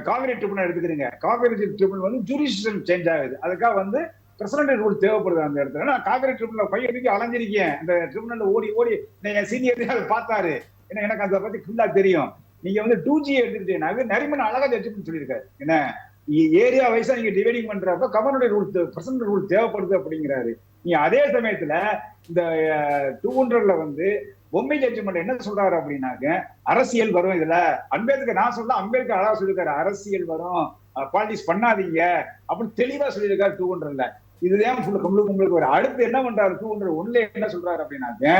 காங்கிரீட் ட்ரிபியூனல் எடுத்துக்கிறீங்க. காங்கிரீட் ட்ரிபியூனல் வந்து ஜூரிஸ்டிக்ஷன் சேஞ்ச் ஆகுது. அதுக்காக வந்து பிரசிடென்ட் ரூல் தேவைப்படுது அந்த இடத்துல. நான் காங்கிரீட் ட்ரிபியூனல் 5 வரைக்கும் அலைஞ்சிருக்கேன். அந்த ட்ரிபியூனல் ஓடி என் சீனியர் பார்த்தாரு. ஏன்னா எனக்கு அதை பத்தி ஃபுல்லா தெரியும். நீங்க வந்து 2G எடுத்துக்கிட்டீங்கன்னா நரிமன் அழகா ஜட்ஜ்மெண்ட் சொல்லியிருக்காரு. என்ன ஏரியா வைஸா நீங்க டிவைடிங் பண்றப்ப கவர்னருடைய ரூல் பிரசிடென்ட் ரூல் தேவைப்படுது அப்படிங்கிறாரு. நீ அதே சமயத்துல இந்த 200ல வந்து பொம்மை ஜட்ஜ்மெண்ட் என்ன சொல்றாரு அப்படின்னாக்க அரசியல் வரும். இதுல அம்பேத்கர் நான் சொல்ல அம்பேத்கர் அழகா சொல்லியிருக்காரு, அரசியல் வரும், பாலிடிக்ஸ் பண்ணாதீங்க அப்படின்னு தெளிவா சொல்லியிருக்காரு 200ல. இதுதான் உங்களுக்கு ஒரு அடுத்து என்ன பண்றாரு 201ல என்ன சொல்றாரு அப்படின்னாக்க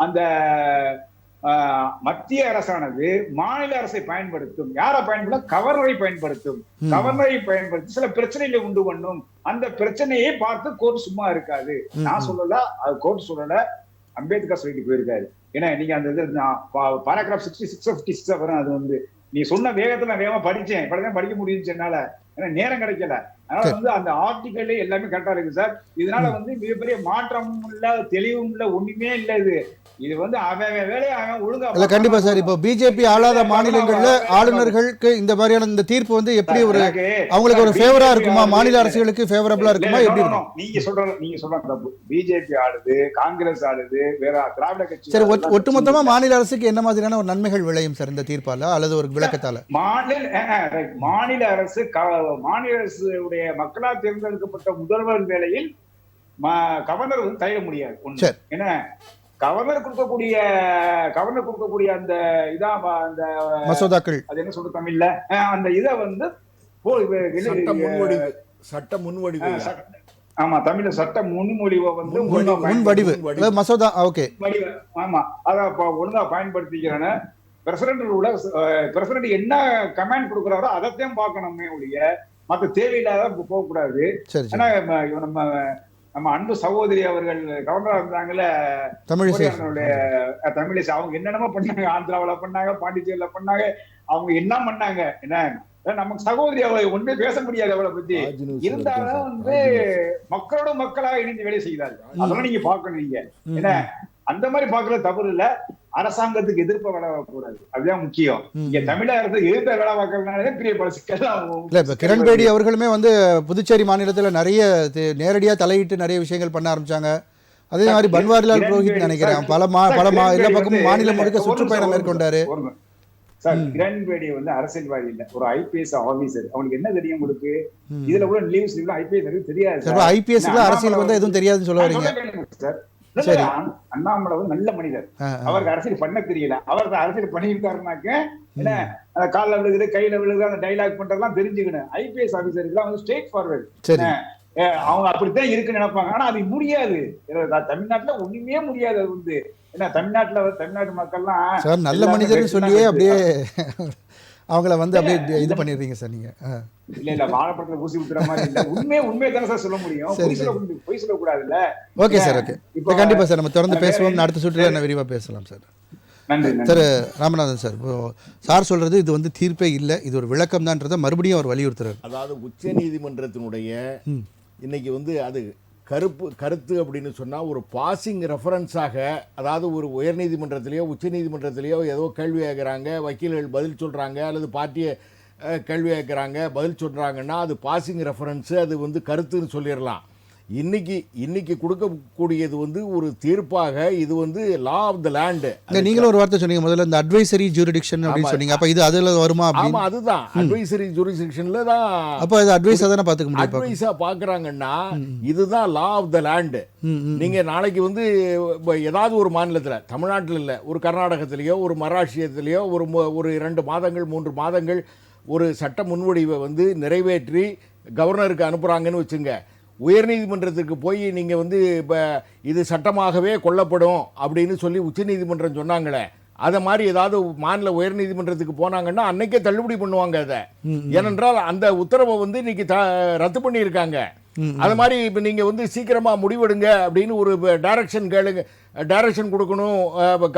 அந்த மத்திய அரசானது மாநில அரசை பயன்படுத்தும். யாரை பயன்படுத்தும்? கவர்னரை பயன்படுத்தும். கவர்னரை பயன்படுத்தி சில பிரச்சனைகளை உண்டு பண்ணும். அந்த பிரச்சனையை பார்த்து கோர்ட் சும்மா இருக்காது. நான் சொல்லல, அது கோர்ட் சொல்லல, அம்பேத்கர் சொல்லிட்டு போயிருக்காரு. ஏன்னா நீங்க அந்த பாராகிராஃப் 66 வரும். அது வந்து நீ சொன்ன வேகத்துல வேகமா படிச்சேன், படிக்க முடியுச்சு என்னால. ஏன்னா நேரம் கிடைக்கல. அதனால வந்து அந்த ஆர்டிக்கல் எல்லாமே கரெக்டா இருக்கு சார். இதனால வந்து மிகப்பெரிய மாற்றமும் இல்ல, தெளிவும் இல்ல, ஒண்ணுமே இல்ல. இது வந்து அவன் வேலையை அவன் ஒழுங்கா இல்ல கண்டிப்பா சார். இப்போ பிஜேபி ஆளாத மாநிலங்கள்ல ஆளுநர்களுக்கு இந்த மாதிரியான இந்த தீர்ப்பு வந்து எப்படி ஒரு அவங்களுக்கு ஒரு ஃபேவரா இருக்குமா, மாநில அரசுகளுக்கு ஃபேவரபிளா இருக்குமா, எப்படி இருக்கும்? நீங்க சொல்ற தப்பு. பிஜேபி ஆளுது, காங்கிரஸ் ஆளுது, வேற திராவிட கட்சி. சரி, ஒட்டுமொத்தமா மாநில அரசுக்கு என்ன மாதிரியான ஒரு நன்மைகள் விளையும் சார் இந்த தீர்ப்பால அல்லது ஒரு விளக்கத்தால? மாநில அரசு மாநில அரசுடைய மக்களால் தேர்ந்தெடுக்கப்பட்ட முதல்வர் வேலையில் கவர்னர் வந்து தலையிட முடியாது. ஒண்ணு ஏன்னா கவர்னர் கொடுக்கக்கூடிய அந்த அந்த மசோதாக்கள், அது என்ன சொல்ற தமிழ்ல, அந்த இதை வந்து சட்ட முன்வடிவு, ஆமா தமிழ்ல சட்ட முன்மொழிவை வந்து முன்வடிவு மசோதா, ஓகே, ஆமா, அத ஒழுங்கா பயன்படுத்திக்கிறேன்னு பிரசிடண்ட் என்ன கமாண்ட் கொடுக்குறாரோ அதைத்தான் பார்க்கணுமே ஒழிய மத்த தேவையில்லாத போகக்கூடாது. ஏன்னா நம்ம அன்பு சகோதரி அவர்கள் கவர்னரா இருந்தாங்கல்ல தமிழிசை, அவங்க என்னென்னமோ பண்ணாங்க, ஆந்திராவில பண்ணாங்க, பாண்டிச்சேரியில பண்ணாங்க, அவங்க என்ன பண்ணாங்க, என்ன நமக்கு சகோதரி அவளை ஒண்ணுமே பேச முடியாது அவளை பத்தி. இருந்தாலும் வந்து மக்களோட மக்களாக இணைந்து வேலை செய்கிறாரு. அதெல்லாம் நீங்க பாக்கணும். நீங்க என்ன அந்த மாதிரி பாக்குறது தவறு இல்ல. அரசாங்கத்துக்கு எதிர்ப்ப வேலை பார்க்கக்கூடாது, அதுதான் முக்கியம். இங்க தமிழகத்துக்கு எதிர்த்த வேலை பார்க்கறதுனால பெரிய பல சிக்கல். இல்ல இப்ப கிரண்பேடி அவர்களுமே வந்து புதுச்சேரி மாநிலத்துல நிறைய நேரடியா தலையிட்டு நிறைய விஷயங்கள் பண்ண ஆரம்பிச்சாங்க. அதே மாதிரி பன்வாரிலால் புரோஹித் நினைக்கிறேன் பல எல்லா பக்கமும் மாநிலம் முழுக்க சுற்றுப்பயணம் மேற்கொண்டாரு. சார் கிரண்பேடி வந்து அரசியல்வாதி இல்ல, ஒரு ஐபிஎஸ் ஆபீசர். அவனுக்கு என்ன தெரியும் உங்களுக்கு? இதுல கூட லீவ்ஸ் ஐபிஎஸ் தெரியாது. ஐபிஎஸ் அரசியல் வந்து எதுவும் தெரியாதுன்னு சொல்ல வரீங்க சார்? அண்ணாமலை வந்து நல்ல மனிதர், அவருக்கு அரசியல் பண்ண தெரியல. அவருக்கு அரசியல் பண்ணியிருக்காருனாக்க என்ன காலில் விழுகுது கையில விழுகுது அந்த டைலாக் பண்றதெல்லாம் தெரிஞ்சுக்கணும். ஐபிஎஸ் ஆபீசருக்கு வந்து ஸ்ட்ரெயிட் ஃபார்வர்டு, அவங்க அப்படித்தான் இருக்குன்னு நினைப்பாங்க. ஆனா அது முடியாது. தமிழ்நாட்டுல ஒண்ணுமே முடியாது. அது வந்து ஏன்னா தமிழ்நாட்டு மக்கள்லாம் நல்ல மனிதர்னு சொல்லியே அப்படியே அவங்கள வந்து அப்படியே இது பண்ணிடுறீங்க சார் நீங்க. இல்ல வாழைப்பழத்துல ஊசி ஊத்துற மாதிரி இல்ல. உண்மையை தானே சார் சொல்ல முடியும், பொய் சொல்லக்கூடாதுல்ல. ஓகே சார், ஓகே, கண்டிப்பா சார் நம்ம தொடர்ந்து பேசுவோம். அடுத்த சுற்றுல என்ன விரிவா பேசலாம் sir. Sir Ramanathan sir, sir சொல்றது இது வந்து தீர்ப்பே இல்லை, இது ஒரு விளக்கம் தான்றதை மறுபடியும் அவர் வலியுறுத்துறாரு. அதாவது உச்ச நீதிமன்றத்தினுடைய இன்னைக்கு வந்து அது கருத்து அப்படின்னு சொன்னால் ஒரு பாசிங் ரெஃபரன்ஸாக, அதாவது ஒரு உயர்நீதிமன்றத்திலேயோ உச்ச நீதிமன்றத்திலேயோ ஏதோ கேள்வி கேட்குறாங்க, வக்கீல்கள் பதில் சொல்கிறாங்க, அல்லது பார்ட்டியை கேள்வி கேட்குறாங்க, பதில் சொல்கிறாங்கன்னா அது பாசிங் ரெஃபரன்ஸு, அது வந்து கருத்துன்னு சொல்லிடலாம். இன்னைக்கு கொடுக்கக்கூடியது வந்து ஒரு தீர்ப்பாக, இது வந்து லா ஆஃப் த லேண்ட். நீங்களும் ஒரு வார்த்தை சொன்னீங்க முதல்ல, இந்த அட்வைசரி ஜூரிடிக்ஷன் அப்படின்னு சொன்னீங்க. அப்ப இது அதுல வருமா? ஆமா, அதுதான் அட்வைசரி ஜூரிடிக்ஷன்ல தான். அப்ப இது அட்வைஸா தான பாத்துக்க முடியும். அட்வைஸா பாக்குறாங்கன்னா இதுதான் லா ஆஃப் த லேண்ட். நீங்க நாளைக்கு வந்து ஏதாவது ஒரு மாநிலத்துல, தமிழ்நாட்டில் இல்ல, ஒரு கர்நாடகத்திலேயோ ஒரு மராஷ்டிரத்திலேயோ ஒரு 2 மாதங்கள் 3 மாதங்கள் ஒரு சட்ட முன்வடிவை வந்து நிறைவேற்றி கவர்னருக்கு அனுப்புறாங்கன்னு வச்சுங்க. உயர்நீதிமன்றத்துக்கு போய் நீங்கள் வந்து இப்போ இது சட்டமாகவே கொல்லப்படும் அப்படின்னு சொல்லி உச்சநீதிமன்றம் சொன்னாங்களே, அதை மாதிரி ஏதாவது மாநில உயர்நீதிமன்றத்துக்கு போனாங்கன்னா அன்னைக்கே தள்ளுபடி பண்ணுவாங்க அதை. ஏனென்றால் அந்த உத்தரவை வந்து இன்னைக்கு ரத்து பண்ணியிருக்காங்க. அது மாதிரி இப்போ நீங்கள் வந்து சீக்கிரமாக முடிவெடுங்க அப்படின்னு ஒரு டைரக்ஷன் கொடுக்கணும்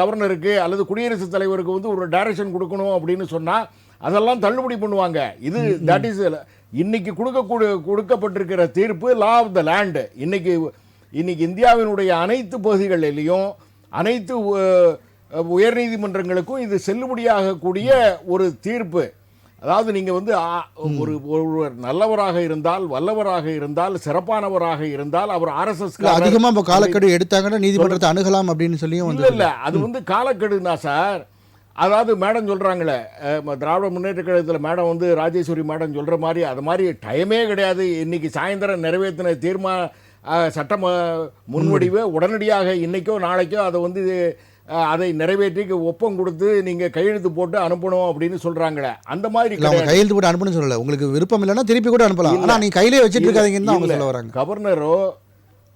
கவர்னருக்கு அல்லது குடியரசுத் தலைவருக்கு வந்து ஒரு டைரக்ஷன் கொடுக்கணும் அப்படின்னு சொன்னால் அதெல்லாம் தள்ளுபடி பண்ணுவாங்க. இது தட் இஸ் இன்னைக்கு கொடுக்கப்பட்டிருக்கிற தீர்ப்பு லா ஆஃப் த லேண்ட். இன்னைக்கு இந்தியாவினுடைய அனைத்து பகுதிகளிலையும் அனைத்து உயர்நீதிமன்றங்களுக்கும் இது செல்லுபடியாகக்கூடிய ஒரு தீர்ப்பு. அதாவது நீங்கள் வந்து ஒரு நல்லவராக இருந்தால், வல்லவராக இருந்தால், சிறப்பானவராக இருந்தால், அவர் RSS அதிகமாக காலக்கெடு எடுத்தாங்கன்னா நீதிமன்றத்தை அணுகலாம் அப்படின்னு சொல்லியும் இல்லை, அது வந்து காலக்கெடுனா சார். அதாவது மேடம் சொல்கிறாங்களே, திராவிட முன்னேற்ற கழகத்தில் மேடம் வந்து ராஜேஸ்வரி மேடம் சொல்கிற மாதிரி அது மாதிரி டைமே கிடையாது. இன்றைக்கி சாயந்தரம் நிறைவேற்றின சட்ட முன்வடிவு உடனடியாக இன்றைக்கோ நாளைக்கோ அதை வந்து அதை நிறைவேற்றி ஒப்பம் கொடுத்து நீங்கள் கையெழுத்து போட்டு அனுப்பணும் அப்படின்னு சொல்கிறாங்களே, அந்த மாதிரி கையெழுத்து போட்டு அனுப்பணும்னு சொல்லலை. உங்களுக்கு விருப்பம் இல்லைன்னா திருப்பி கூட அனுப்பலாம். ஆனால் நீங்கள் கையிலே வச்சுட்டு இருக்காதீங்கன்னு அவங்க சொல்ல வராங்க. கவர்னரோ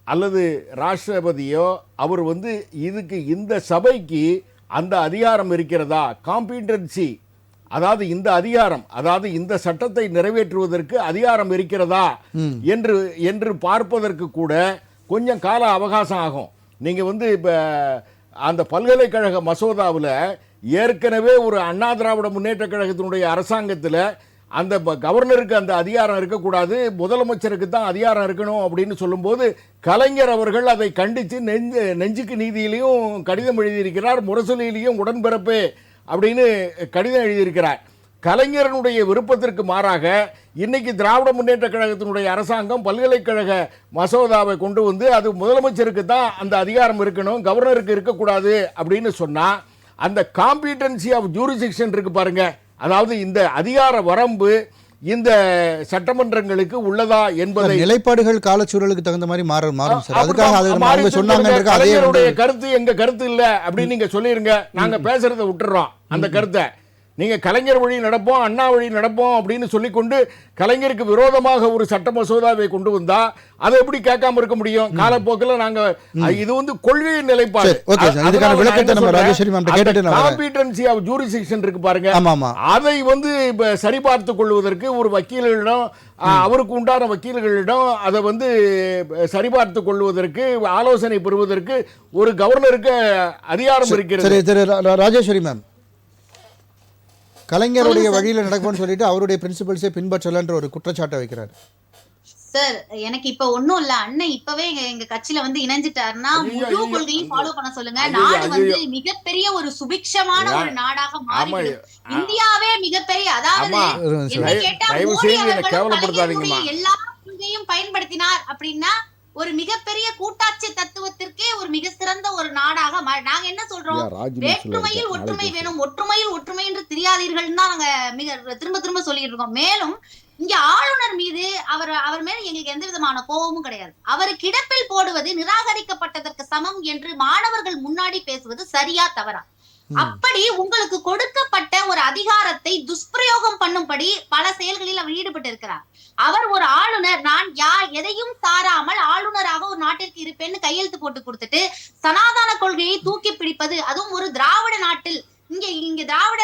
அல்லது ராஷ்டிரபதியோ அவர் வந்து இதுக்கு இந்த சபைக்கு அந்த அதிகாரம் இருக்கிறதா, காம்பிடன்சி, அதாவது இந்த அதிகாரம், அதாவது இந்த சட்டத்தை நிறைவேற்றுவதற்கு அதிகாரம் இருக்கிறதா என்று பார்ப்பதற்கு கூட கொஞ்சம் கால அவகாசம் ஆகும். நீங்கள் வந்து இப்போ அந்த பல்கலைக்கழக மசோதாவில் ஏற்கனவே ஒரு அண்ணா திராவிட முன்னேற்ற கழகத்தினுடைய அரசாங்கத்தில் அந்த கவர்னருக்கு அந்த அதிகாரம் இருக்கக்கூடாது, முதலமைச்சருக்கு தான் அதிகாரம் இருக்கணும் அப்படின்னு சொல்லும்போது கலைஞர் அவர்கள் அதை கண்டித்து நெஞ்சுக்கு நீதியிலையும் கடிதம் எழுதியிருக்கிறார், முரசொலியிலையும் உடன்பிறப்பே அப்படின்னு கடிதம் எழுதியிருக்கிறார். கலைஞரனுடைய விருப்பத்திற்கு மாறாக இன்னைக்கு திராவிட முன்னேற்ற கழகத்தினுடைய அரசாங்கம் பல்கலைக்கழக மசோதாவை கொண்டு வந்து அது முதலமைச்சருக்கு தான் அந்த அதிகாரம் இருக்கணும், கவர்னருக்கு இருக்கக்கூடாது அப்படின்னு சொன்னா அந்த காம்பிடன்சி ஆஃப் ஜூரிஸ்டிக்ஷன் இருக்கு பாருங்க, அதாவது இந்த அதிகார வரம்பு இந்த சட்டமன்றங்களுக்கு உள்ளதா என்பதை நிலைப்பாடுகள் காலச்சூழலுக்கு தகுந்த மாதிரி மாறும் சார். அதுக்காக அது சொன்னாங்க. கருத்து எங்க கருத்து இல்ல அப்படின்னு நீங்க சொல்லிருங்க, நாங்க பேசுறதை விட்டுறோம். அந்த கருத்தை நீங்க கலைஞர் வழி நடப்போம், அண்ணா வழி நடப்போம் அப்படின்னு சொல்லிக்கொண்டு கலைஞருக்கு விரோதமாக ஒரு சட்ட மசோதாவை கொண்டு வந்தா அதை எப்படி கேட்காம இருக்க முடியும்? காலப்போக்கில் நாங்க இது வந்து கொள்கை நிலைப்பாடு. காம்பிடன்சி ஆஃப் ஜூரிஸ்டிக்ஷன் இருக்கு பாருங்க, அதை வந்து சரிபார்த்து கொள்வதற்கு ஒரு வக்கீல்களிடம், அவருக்கு உண்டான வக்கீல்களிடம் அதை வந்து சரிபார்த்து கொள்வதற்கு, ஆலோசனை பெறுவதற்கு ஒரு கவர்னருக்கு அதிகாரம் இருக்கிறது. ராஜேஸ்வரி மேம், கலைஞருடைய வழியில நடக்கும்னு சொல்லிட்டு அவருடைய பிரின்சிபல்ஸே பின்பற்றலன்ற ஒரு குற்றச்சாட்டை வைக்கிறார். சார் எனக்கு இப்ப ஒண்ணும் இல்ல, அண்ணன் இப்பவே எங்க கட்சியில வந்து இணைஞ்சிட்டாருன்னா முழு கொள்கையும் ஃபாலோ பண்ண சொல்லுங்க. நாடு வந்து மிகப்பெரிய ஒரு சுபிக்ஷமான ஒரு நாடாக மாறி இந்தியாவே மிகப்பெரிய, அதாவது என்ன கேட்டா மோடி அவர்கள் எல்லா கொள்கையும் பயன்படுத்தினார் அப்படின்னா ஒரு மிகப்பெரிய கூட்டாட்சி தத்துவத்திற்கே ஒரு மிக சிறந்த ஒரு நாடாக நாங்க என்ன சொல்றோம், வேற்றுமையில் ஒற்றுமை வேணும், ஒற்றுமையில் ஒற்றுமை என்று தெரியாதீர்கள் தான் நாங்க மிக திரும்ப சொல்லிட்டு இருக்கோம். மேலும் இங்க ஆளுநர் மீது அவர் மேல எங்களுக்கு எந்த விதமான கோபமும் கிடையாது. அவர் கிடப்பில் போடுவது நிராகரிக்கப்பட்டதற்கு சமம் என்று மாணவர்கள் முன்னாடி பேசுவது சரியா தவறா? அப்படி உங்களுக்கு கொடுக்கப்பட்ட ஒரு அதிகாரத்தை துஷ்பிரயோகம் பண்ணும்படி பல செயல்களில் அவர் ஈடுபட்டு இருக்கிறார். அவர் ஒரு ஆளுநர், நான் எதையும் சாராமல் ஆளுநராக ஒரு நாட்டிற்கு இருப்பேன்னு கையெழுத்து போட்டு கொடுத்துட்டு சனாதன கொள்கையை தூக்கி பிடிப்பது, அதுவும் ஒரு திராவிட நாட்டில், இங்க திராவிட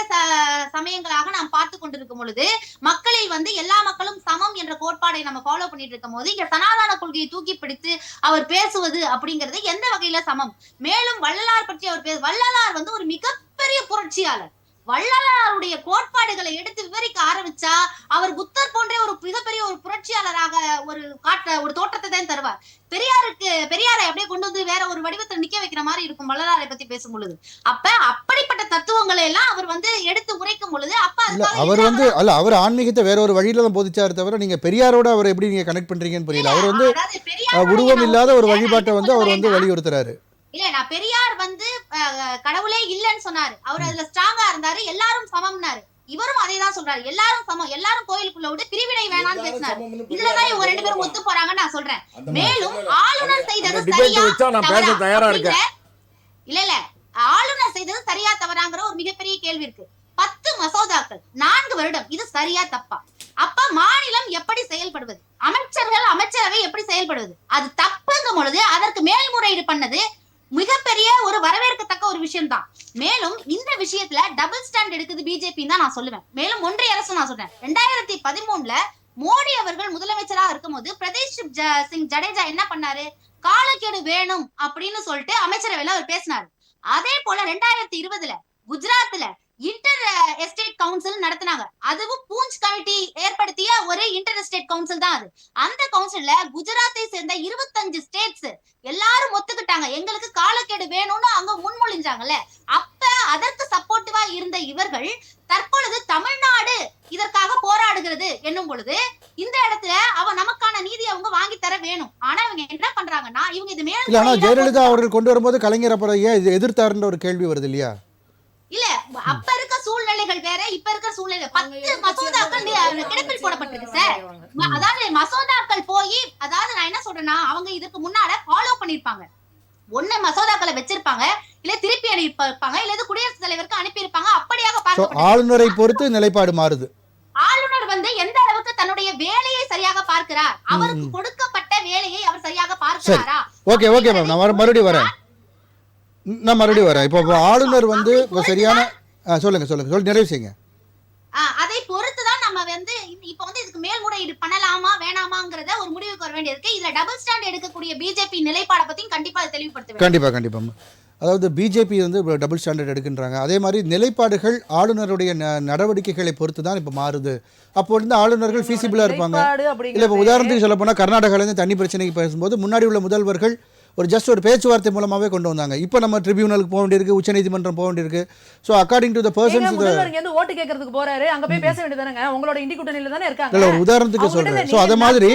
சமயங்களாக நாம் பார்த்து கொண்டிருக்கும் பொழுது மக்களில் வந்து எல்லா மக்களும் சமம் என்ற கோட்பாடை நம்ம ஃபாலோ பண்ணிட்டு இருக்கும் போது இங்க சனாதன கொள்கையை தூக்கி பிடித்து அவர் பேசுவது அப்படிங்கிறது எந்த வகையில சமம்? மேலும் வள்ளலார் பற்றி அவர் வள்ளலார் வந்து ஒரு மிகப்பெரிய புரட்சியாளர். வள்ளலாருடைய கோட்பாடுகளை எடுத்து விவரிக்க ஆரம்பிச்சா அவர் புத்தர் போன்ற ஒரு மிகப்பெரிய ஒரு புரட்சியாளராக ஒரு தோற்றத்தை தான் தருவார். பெரியாரை அப்படியே கொண்டு வந்து வேற ஒரு வடிவத்தில் நிக்க வைக்கிற மாதிரி இருக்கும் வள்ளலாரை பத்தி பேசும் பொழுது. அப்படிப்பட்ட தத்துவங்களை எல்லாம் அவர் வந்து எடுத்து உரைக்கும் பொழுது அவர் வந்து அவர் ஆன்மீகத்தை வேற ஒரு வழியில தான் போதிச்சாரு தவிர நீங்க பெரியாரோட அவர் எப்படி நீங்க கனெக்ட் பண்றீங்கன்னு புரியல. அவர் வந்து உருவம் இல்லாத ஒரு வழிபாட்டை வந்து அவர் வந்து வலியுறுத்துறாரு. இல்ல, நான் பெரியார் வந்து கடவுளே இல்லன்னு சொன்னாரு, அவர் அதுல ஸ்ட்ராங்கா இருந்தாரு, எல்லாரும் சமம்னாரு. இவரும் அதே தான் சொல்றாரு, எல்லாரும் சமம், எல்லாரும் கோயிலுக்குள்ள விட்டு பிரிவினை வேணாம்னு பேசினாரு. இதுலதான் இவங்க ரெண்டு பேரும் ஒத்து போறாங்கன்னு நான் சொல்றேன். மேலும் ஆளுநர் செய்தது சரியா இல்ல ஆளுநர் செய்தது சரியா தவறாங்கிற ஒரு மிகப்பெரிய கேள்வி இருக்கு. 10 மசோதாக்கள் 4 வருடம், இது சரியா தப்பா? அப்ப மாநிலம் எப்படி செயல்படுவது, அமைச்சரவை எப்படி செயல்படுவது? அது தப்புங்கும் பொழுது அதற்கு மேல்முறையீடு பண்ணது மிகப்பெரிய ஒரு வரவேற்கத்தக்க ஒரு விஷயம் தான். மேலும் இந்த விஷயத்துல டபுள் ஸ்டாண்ட் எடுக்குது பிஜேபி தான் நான் சொல்லுவேன். மேலும் ஒன்றிய அரசு நான் சொல்றேன், 2013ல மோடி அவர்கள் முதலமைச்சராக இருக்கும் போது பிரதேஷ் சிங் ஜடேஜா என்ன பண்ணாரு, காலக்கெடு வேணும் அப்படின்னு சொல்லிட்டு அமைச்சரவையில அவர் பேசினாரு. அதே போல 2020ல குஜராத்ல இன்டர் எஸ்டேட் கவுன்சில் நடத்தினாங்க. அதுவும் பூஞ்ச் கமிட்டி ஏற்படுத்திய ஒரு இன்டர் எஸ்டேட் கவுன்சில் தான் அது. அந்த கவுன்சில்ல குஜராத்தை சேர்ந்த 25 ஸ்டேட்ஸ் எல்லாரும் ஒத்துக்கிட்டாங்க, எங்களுக்கு காலக்கெடு வேணும்னு அவங்க முன்மொழிஞ்சாங்கல்ல. அப்ப அதற்கு சப்போர்ட்டிவா இருந்த இவர்கள் தற்பொழுது தமிழ்நாடு இதற்காக போராடுகிறது என்னும் பொழுது இந்த இடத்துல நமக்கான நீதி அவங்க வாங்கி தர வேணும். ஆனா இவங்க என்ன பண்றாங்கன்னா இவங்க இது மேல ஜெயலலிதா அவர்கள் கொண்டு வரும்போது கலைஞர் அப்புறம் ஏன் எதிர்த்தாருன்ற ஒரு கேள்வி வருது இல்லையா? இல்ல, அப்ப இருக்க சூழ்நிலைகள் வேற, இப்ப இருக்க சூழ்நிலை. 10 மசோதாக்கள் கிடப்பில் போடப்பட்டிருக்கு சார். அதாவது மசோதாக்கள் போய், அதாவது நான் என்ன சொல்றேன்னா அவங்க இதுக்கு முன்னால ஃபாலோ பண்ணிருப்பாங்க. ஒண்ணு மசோதாக்களை வச்சிருப்பாங்க, இல்ல திருப்பி அனுப்பியிருப்பாங்க, இல்ல குடியரசுத் தலைவருக்கு அனுப்பியிருப்பாங்க. அப்படியாக பார்க்க ஆளுநரை பொறுத்து நிலைப்பாடு மாறுது. ஆளுநர் வந்து எந்த அளவுக்கு தன்னுடைய வேலையை சரியாக பார்க்கிறார், அவருக்கு கொடுக்கப்பட்ட வேலையை அவர் சரியாக பார்க்கிறாரா? ஓகே மேம், நான் மறுபடியும் வரேன். இப்போ ஆளுநர் வந்து சரியான சொல்லுங்க நிறைவு செய்யுங்க. அதை பொறுத்துதான் நம்ம வந்து இப்ப வந்து இதுக்கு மேல்முறையீடு பண்ணலாமா வேணாமாங்கிறத ஒரு முடிவுக்கு வர வேண்டியிருக்கு. இதுல டபுள் ஸ்டாண்ட் எடுக்கக்கூடிய பிஜேபி நிலைப்பாட பத்தியும் கண்டிப்பா தெளிவுபடுத்த வேண்டும். கண்டிப்பா அதாவது பிஜேபி வந்து டபுள் ஸ்டாண்டர்ட் எடுக்கின்றாங்க. அதே மாதிரி நிலைப்பாடுகள் ஆளுநருடைய நடவடிக்கைகளை பொறுத்து தான் இப்போ மாறுது. அப்போ வந்து ஆளுநர்கள் ஃபீஸிபிளாக இருப்பாங்க. இல்லை இப்போ உதாரணத்துக்கு சொல்ல போனால் கர்நாடகாவிலேருந்து தண்ணி பிரச்சனைக்கு பேசும்போது முன்னாடி உள்ள முதல்வர்கள் ஒரு பேச்சுவார்த்தை மூலமாகவே கொண்டு வந்தாங்க. இப்போ நம்ம ட்ரிபியூனலுக்கு போக வேண்டியிருக்கு, உச்சநீதிமன்றம் போக வேண்டியிருக்கு. So according to the persons ஓட்டு கேட்கறதுக்கு போறாரு, அங்க போய் பேச வேண்டியதானங்க. உங்களோட இண்டி கூட்டணியில தானே இருக்காங்க. இல்ல ஒரு உதாரணத்துக்கு சொல்றேன். ஸோ அத மாதிரி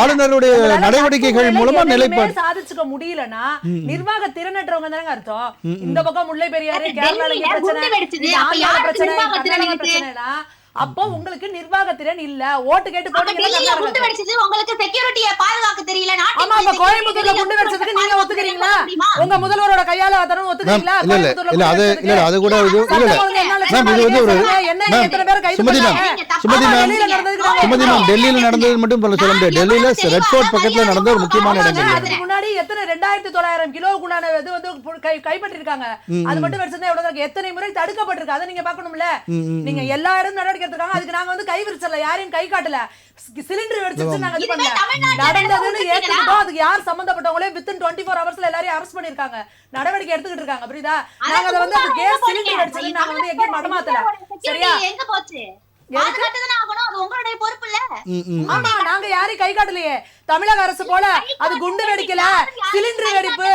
ஆளுநருடைய நடவடிக்கைகள் மூலமா நிலைப்பாடு சாதிச்சுக்க முடியலன்னா நிர்வாக திறனற்றவங்க தானே அர்த்தம். இந்த பக்கம் முல்லை பெரியாறு, கேரளால பிரச்சனை, அப்போ உங்களுக்கு நிர்வாக திறன் இல்ல. ஓட்டு கேட்டு போடுங்க. உங்களுக்கு செக்யூரிட்டியை பாதுகாக்க தெரியல. ஆமா, அப்ப கோயம்புத்தூர்ல குண்டு வெடிச்சதுக்கு நீங்க ஒத்துக்கிறீங்களா? உங்க முதல்வரோட கையால அதனும் ஒத்துக்கிறீங்களா? இல்ல அது கூட இது இல்ல மேம், இது வந்து ஒரு சுமதி மேம் டெல்லியில நடந்தது மட்டும் சொல்ல முடியாது. டெல்லியில ரெட் ஃபோர்ட் பக்கத்துல நடந்த ஒரு முக்கியமான இடங்கள் முன்னாடி எத்தனை 2900 கிலோக்குண்டான இது வந்து கைப்பற்றிருக்காங்க. அது மட்டும் வெடிச்சதா எவ்வளவு எத்தனை முறை தடுக்கப்பட்டிருக்கு. அதை நீங்க பாக்கணும்ல. நீங்க எல்லா இடமும் நடவடிக்கை எடுத்துக்காங்க. அதுக்கு நாங்க வந்து கை விரிச்சல, யாரையும் கை காட்டல. சிலிண்டர் வெடிச்சிச்சு நாங்க இது பண்ணல. நடந்ததுன்னு ஏத்துக்கிட்டோம். அதுக்கு யார் சம்பந்தப்பட்டவங்களே வித்தின் 24 ஹவர்ஸ்ல எல்லாரையும் அரெஸ்ட் பண்ணிருக்காங்க. நடவடிக்கை எடுத்துக்கிட்டு இருக்காங்க. புரியுதா? நாங்க அதை வந்து அந்த கேஸ் சிலிண்டர் வெடிச்சது நாங்க வந்து எங்கேயும் மடமாத்தல. சரியா? எங்க போச்சு? பாதுகாத்துதானே ஆகணும். அது உங்களுடைய பொறுப்பு இல்ல. ஆமா, நாங்க யாரையும் கை காட்டலையே. தமிழக அரசு போல அது குண்டு வெடிக்கல, சிலிண்டர் வெடிப்பு,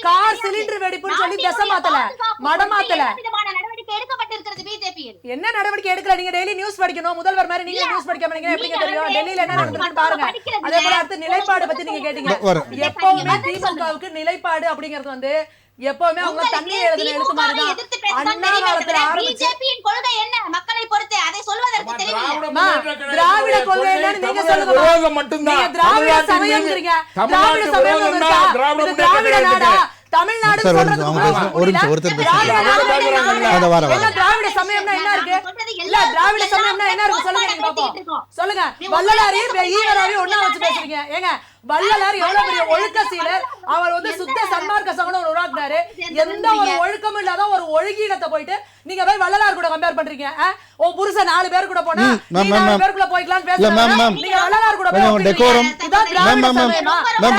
கார் சிலிண்டர் வெடிப்புன்னு சொல்லி திசை மாத்தல, மடமாத்தல. என்ன நடவடிக்கை எடுக்கல? நீங்க டெய்லி நியூஸ் படிக்கணும். முதல்வர் மாதிரி நீங்க நியூஸ் படிக்காம நீங்க எப்படிங்க தெரியும்? டெல்லியில என்ன நடந்துருக்குன்னு பாருங்க. அதே போல அடுத்து நிலைப்பாடு பத்தி நீங்க கேட்டீங்க. எப்பவுமே திமுகவுக்கு நிலைப்பாடு அப்படிங்கிறது வந்து எப்பவுமே அவங்க தண்ணி எழுதுன எழுத்து மாதிரி தான். அண்ணா காலத்துல பிஜேபியின் கொள்கை என்ன மக்களை பொறுத்து அதை சொல்வதற்கு தெரியல. திராவிட கொள்கை என்னன்னு நீங்க சொல்லுங்க. மட்டும்தான் திராவிட சமயம்ங்கறீங்க. திராவிட சமயம் திராவிட நாடா? தமிழ்நாடு திராவிட சமயம்னா என்ன இருக்கு? இல்ல திராவிட சமயம்னா என்ன இருக்கு சொல்லுங்க, நீங்க பாப்போம். சொல்லுங்க. வள்ளலாரையும் ஈவராவையும் ஒண்ணா வச்சு பேசுறீங்க. ஏங்க, வள்ளலார் எவ்வளவு பெரிய ஒழுக்க சீலர். அவர் வந்து சுத்த சன்மார்க்க சகோதரர் உருவாக்குனாரு. எந்த ஒரு ஒழுக்கமும் இல்லாத ஒரு ஒழுங்கீனத்தை போயிட்டு நீங்க போய் வள்ளலார் கூட கம்பேர் பண்றீங்க. ஓ புருஷன் 4 பேர் கூட போனா 4 பேர் கூட போய்க்கலாம் பேசுறீங்க. நீங்க வள்ளலார் கூட டெக்கோரம்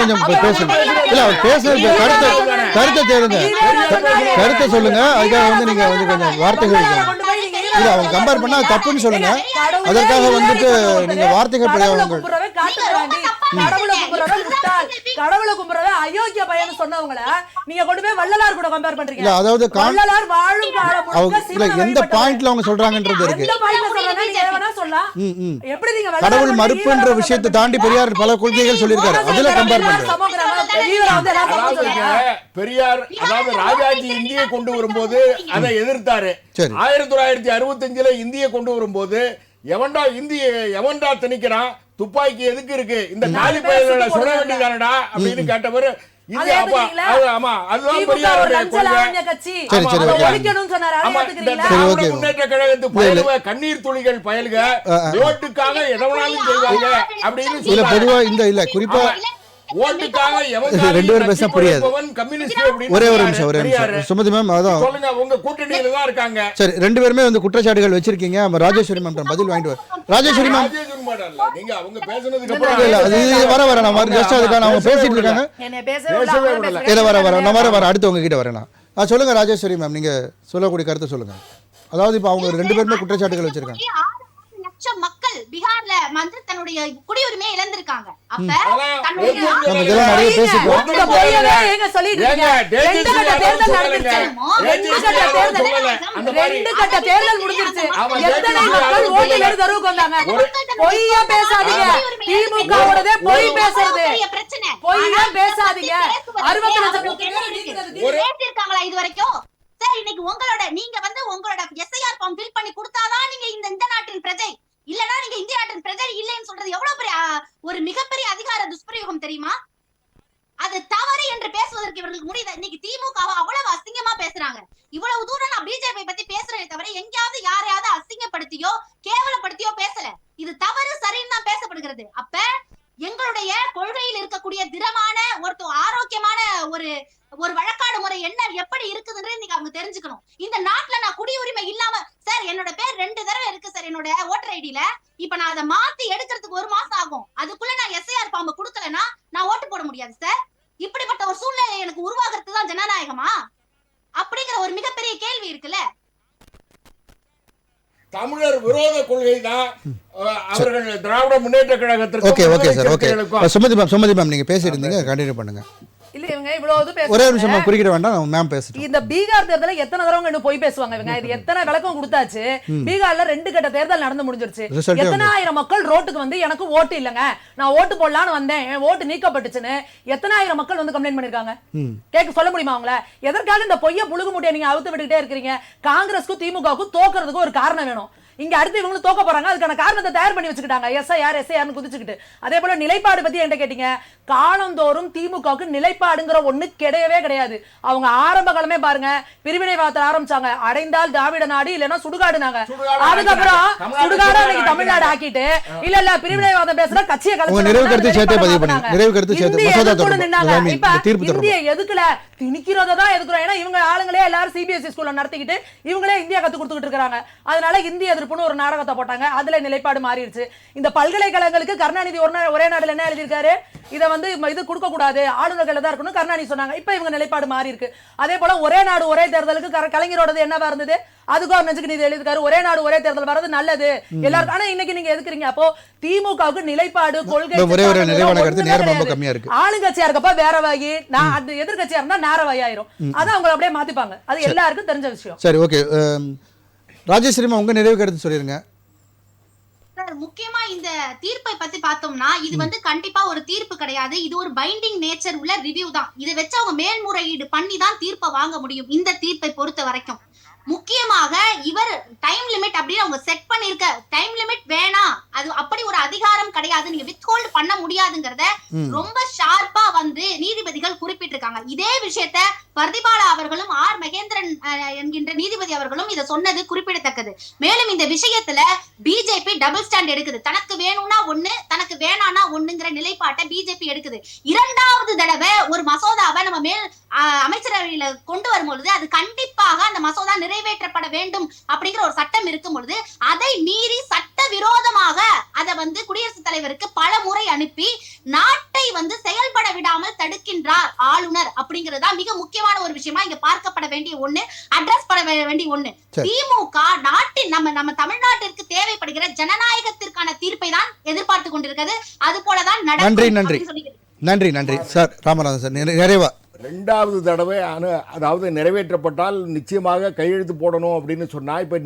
கொஞ்சம் பேசுங்க. இல்ல பேசுறது கருத்தை தேடுங்க, கருத்தை சொல்லுங்க. அதுக்காக வந்து நீங்க வந்து கொஞ்சம் வார்த்தைகள் இல்ல அவங்க கம்பேர் பண்ணா தப்புன்னு சொல்லுங்க. அதற்காக வந்துட்டு நீங்க வார்த்தைகள் பிரயோகங்கள் கடவுளை கும்பிடுறவ அயோக்கிய பையன் சொன்னவங்கள நீங்க கொண்டு போய் வள்ளலார் கூட கம்பேர் பண்றீங்க. இல்ல அதாவது வள்ளலார் வாழும் காலம் எந்த பாயிண்ட்ல அவங்க சொல்றாங்கன்றது இருக்கு. எந்த பாயிண்ட்ல சொல்றாங்க நீங்க வேணா சொல்லலாம். எப்படி நீங்க கடவுள் மறுப்புன்ற விஷயத்தை தாண்டி பெரியார் பல கொள்கைகள் சொல்லிருக்காரு. அதுல கம்பேர் பண்றீங்க. பெரியார் அதாவது ராஜாஜி இந்தியை கொண்டு வரும்போது அதை எதிர்த்தாரு. 1965 இந்தியை கொண்டு வரும்போது எவன்டா திணிக்கிறான், துப்பாக்கி எதுக்கு இருக்கு, இந்த காலி பயிர்களை சொல்ல வேண்டியதானடா அப்படின்னு கேட்டவர் கண்ணீர் துளிகள் பயல்க ஓட்டுக்காக எதனாலும் செய்வாங்க அப்படின்னு பொதுவா இந்த இல்ல குறிப்பா ஓட்டுக்காக ரெண்டு பேரும் பேச புரியாது. ஒரே ஒரு நிமிஷம் சுமதி மேம் அதான் சொல்லுங்க, உங்க கூட்டணியில தான் இருக்காங்க. சரி, ரெண்டு பேருமே வந்து குற்றச்சாட்டுகள் வச்சிருக்கீங்க. ராஜேஸ்வரி மேம் பதில் வாங்கிட்டு வர. ராஜேஸ்வரி மேம் நீங்க அவங்க பேசுனதுக்கு அப்புறம் வர நான் ஜஸ்ட் அதுக்காக அவங்க பேசிட்டு இருக்காங்க. இல்ல வர நான் வர அடுத்து உங்ககிட்ட வரேன். சொல்லுங்க ராஜேஸ்வரி மேம், நீங்க சொல்லக்கூடிய கருத்தை சொல்லுங்க. அதாவது இப்ப அவங்க ரெண்டு பேருமே குற்றச்சாட்டுகள் வச்சிருக்காங்க. மக்கள் பீகார்ல வந்து தன்னுடைய குடியுரிமையை இழந்திருக்காங்க. அப்ப தேர்தல் முடிஞ்சிருச்சு. எத்தனை மக்கள் ஓட்டு எழுத தருவுக்கு வந்தாங்க. பொய்யா பேசாதீங்க. திமுகவோடதே பொய் பேசுறது. பொய்யா பேசாதீங்க. 60 லட்சம் இருக்காங்களா இது வரைக்கும்? சார், இன்னைக்கு உங்களோட நீங்க வந்து உங்களோட எஸ்ஐஆர் ஃபார்ம் ஃபில் பண்ணி கொடுத்தாதான் நீங்க இந்த நாட்டின் பிரஜை. இல்லனா நீங்க இந்திய நாட்டின் பிரஜை இல்லைன்னு சொல்றது எவ்வளவு பெரிய ஒரு மிகப்பெரிய அதிகார துஷ்பிரயோகம் தெரியுமா? அது தவறு என்று பேசுவதற்கு இவர்களுக்கு முடியுது. இன்னைக்கு திமுக அவ்வளவு அசிங்கமா பேசுறாங்க. இவ்வளவு தூரம் நான் பிஜேபி பத்தி பேசுறதை தவிர எங்கேயாவது யாரையாவது அசிங்கப்படுத்தியோ கேவலப்படுத்தியோ பேசல. இது தவறு சரின்னு தான் பேசப்படுகிறது. அப்ப எங்களுடைய கொள்கையில் இருக்கக்கூடிய திடமான ஒரு ஆரோக்கியமான ஒரு வழக்காடு முறை என்ன எப்படி இருக்குதுன்னு நீங்க அவங்க தெரிஞ்சுக்கணும். இந்த நாட்டுல நான் குடியுரிமை இல்லாம சார் என்னோட பேர் 2 தடவை இருக்கு சார் என்னோட ஓட்டர் ஐடியில. இப்ப நான் அதை மாத்தி எடுக்கிறதுக்கு 1 மாசம் ஆகும். அதுக்குள்ள நான் எஸ்ஐஆர் ஃபார்ம் கொடுக்கலன்னா நான் ஓட்டு போட முடியாது சார். இப்படிப்பட்ட ஒரு சூழ்நிலை எனக்கு உருவாக்குறது தான் ஜனநாயகமா? அப்படிங்கிற ஒரு மிகப்பெரிய கேள்வி இருக்குல்ல. தமிழர் விரோத கொள்கை தான் அவர்கள் திராவிட முன்னேற்ற கழகத்திற்கு. Okay okay sir, okay. Sumathi ma'am நீங்க பேசிட்டு இருந்தீங்க, கண்டினியூ பண்ணுங்க. இல்ல இவங்க இவ்வளவு ஒரே நிமிஷம் குறுக்கிட வேண்டாம், மேம் பேசுறேன். இந்த பீகார் தேர்தல எத்தனை தடவை இன்னும் போய் பேசுவாங்க இவங்க? இது எத்தனை விளக்கம் கொடுத்தாச்சு? பீகார்ல 2 கட்ட தேர்தல் நடந்து முடிஞ்சிருச்சு. எத்தனை ஆயிரம் மக்கள் ரோட்டுக்கு வந்து எனக்கு ஓட்டு இல்லங்க, நான் ஓட்டு போடலான்னு வந்தேன், என் ஓட்டு நீக்கப்பட்டுச்சுன்னு எத்தனை ஆயிரம் மக்கள் வந்து கம்ப்ளைண்ட் பண்ணிருக்காங்க? கேட்க சொல்ல முடியுமா அவங்கள? எதற்காக இந்த பொய்ய புழுகு மூட்டையை நீங்க அவுத்து விட்டுக்கிட்டே இருக்கிறீங்க? காங்கிரஸ்க்கும் திமுகவுக்கும் தோக்குறதுக்கு ஒரு காரணம் வேணும். இங்க அடுத்து இவங்களும் தோக்க போறாங்க, அதுக்கான காரணத்தை தயார் பண்ணி வச்சுக்கிட்டாங்க. எஸ்ஐஆர்னு குதிச்சுக்கிட்டு. அதே போல நிலைப்பாடு பத்தி என்கிட்ட கேட்டீங்க. காலந்தோறும் திமுகவுக்கு நிலைப்பாடுங்கிற ஒண்ணு கிடையவே கிடையாது. அவங்க ஆரம்ப காலமே பாருங்க, பிரிவினைவாதத்தை ஆரம்பிச்சாங்க. அடைந்தால் திராவிட நாடு, இல்லைன்னா சுடுகாடு. நாங்க அதுக்கப்புறம் சுடுகாடு அன்னைக்கு தமிழ்நாடு ஆக்கிட்டு இல்ல பிரிவினைவாதம் பேசுற கட்சியை இந்திய எதுக்குல திணிக்கிறதான் எதுக்குறோம். ஏன்னா இவங்க ஆளுங்களே எல்லாரும் சிபிஎஸ்இ ஸ்கூல்ல நடத்திக்கிட்டு இவங்களே இந்தியா கத்து கொடுத்துக்கிட்டு இருக்காங்க. அதனால இந்திய எதிர்ப்புன்னு ஒரு நாடகத்தை போட்டாங்க. அதுல நிலைப்பாடு மாறிடுச்சு. இந்த பல்கலைக்கழகங்களுக்கு கருணாநிதி ஒரே நாடுல என்ன எழுதியிருக்காரு? இதை வந்து இது கொடுக்க கூடாது, ஆளுநர்கள் தான் இருக்கணும் கருணாநிதி சொன்னாங்க. இப்ப இவங்க நிலைப்பாடு மாறி இருக்கு. அதே போல ஒரே நாடு ஒரே தேர்தலுக்கு கலைஞரோடது என்னவா இருந்தது? அதுக்கும் நெஞ்சுக்கு நீதி எழுதிருக்காரு, ஒரே நாடு ஒரே தேர்தல் வரது நல்லது எல்லாருக்கும். ஆனா இன்னைக்கு நீங்க எதுக்குறீங்க? அப்போ திமுகவுக்கு நிலைப்பாடு கொள்கை ஆளுங்கட்சியா இருக்கப்ப வேற வகை, நான் அது எதிர்கட்சியா இருந்தா நேர வகையாயிரும். அதை அவங்க அப்படியே மாத்திப்பாங்க. அது எல்லாருக்கும் தெரிஞ்ச விஷயம். சரி, ஓகே. ராஜேஸ்வரிமா உங்க நிறைவு கருத்து சொல்லிருங்க. முக்கியமா இந்த தீர்ப்பை பத்தி பார்த்தோம்னா, இது வந்து கண்டிப்பா ஒரு தீர்ப்பு கிடையாது. இது ஒரு பைண்டிங் நேச்சர் உள்ள ரிவ்யூ தான். இதை வச்சு அவங்க மேல்முறையீடு பண்ணி தான் தீர்ப்பை வாங்க முடியும். இந்த தீர்ப்பை பொறுத்த வரைக்கும் முக்கியமாக இவர் டைம் லிமிட் அப்படின்னு அவங்க செட் பண்ணிருக்க டைம் லிமிட் வேணாம், அது அப்படி ஒரு அதிகாரம் கிடையாது, நீங்க வித்ஹோல்ட் பண்ண முடியாதுங்கிறத ரொம்ப ஷார்ப்பா வந்து நீதிபதிகள் குறிப்பிட்டிருக்காங்க. இதே விஷயத்த பர்திபாலா அவர்களும் ஆர் மகேந்திரன் என்கின்ற நீதிபதி அவர்களும் இதை சொன்னது குறிப்பிடத்தக்கது. மேலும் இந்த விஷயத்துல பிஜேபி டபுள் ஸ்டாண்ட் எடுக்குது. தனக்கு வேணும்னா ஒண்ணு, தனக்கு வேணானா ஒண்ணுங்கிற நிலைப்பாட்டை பிஜேபி எடுக்குது. 2வது தடவை ஒரு மசோதாவை நம்ம மேல் அமைச்சரவையில கொண்டு வரும்பொழுது அது கண்டிப்பாக அந்த மசோதா நிறைவேற்றப்பட வேண்டும் அப்படிங்கிற ஒரு சட்டம் இருக்கும் பொழுது அதை மீறி சட்ட விரோதமாக அதை வந்து குடியரசுத் தலைவருக்கு பல முறை அனுப்பி நாட்டை வந்து செயல்பட விடாமல் தடுக்கின்றார் ஆளுநர் அப்படிங்கிறதா மிக முக்கியமான ஒரு விஷயமா இங்க பார்க்கப்பட வேண்டிய ஒண்ணு, அட்ரஸ் பண்ண வேண்டிய ஒண்ணு. திமுக நாட்டின் நம்ம தமிழ்நாட்டிற்கு தேவைப்படுகிற ஜனநாயகத்திற்கான தீர்ப்பை தான் எதிர்பார்த்து கொண்டிருக்கிறது. அது போலதான் நன்றி சார். ராமநாதன் சார் நிறைவா 2வது தடவை அதாவது நிறைவேற்றப்பட்டால் நிச்சயமாக கையெழுத்து போடணும் அப்படின்னு சொன்னா, இப்ப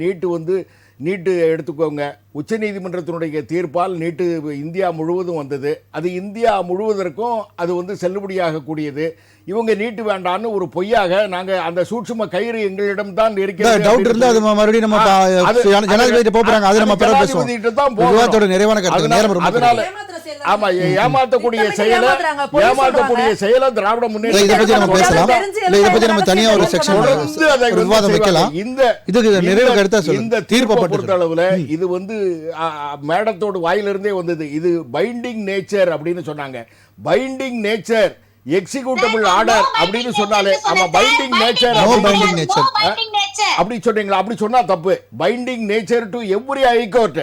நீட்டு எடுத்துக்கோங்க. உச்சநீதிமன்றத்தினுடைய தீர்ப்பால் நீட்டு இந்தியா முழுவதும் வந்தது. அது இந்தியா முழுவதற்கும் அது வந்து செல்லுபடியாக கூடியது. இவங்க நீட்டு வேண்டான்னு ஒரு பொய்யாக நாங்க அந்த சூட்சும கயிறு எங்களிடம் தான் இருக்கிறது. டவுட் இருந்தா அது மறுபடியும் நம்ம ஜனாதிபதி போறாங்க, அது நம்ம பிறகு பேசுவோம். விவாதத்தோட நிறைவான கருத்து நேரம் ரொம்ப. அதனால ஆமா, ஏமாத்தக்கூடிய செயலை திராவிட முன்னேற்ற இதை பத்தி நம்ம பேசலாம். இதை பத்தி நம்ம தனியா ஒரு செக்ஷன் விவாதம் வைக்கலாம். இதுக்கு நிறைவு கருத்தா சொல்லுங்க. இந்த தீர்ப்பை பொறுத்தளவுல இது வந்து மேடத்தோட வாயிலிருந்தே வந்தது. இது பைண்டிங் நேச்சர் அப்படின்னு சொன்னாங்க. பைண்டிங் நேச்சர் எக்ஸிக்யூட்டபிள் ஆர்டர் அப்படின்னு சொன்னாலே ஆமா பைண்டிங் நேச்சர் அப்படி சொன்னீங்களா? அப்படி சொன்னா தப்பு. Binding nature to every high court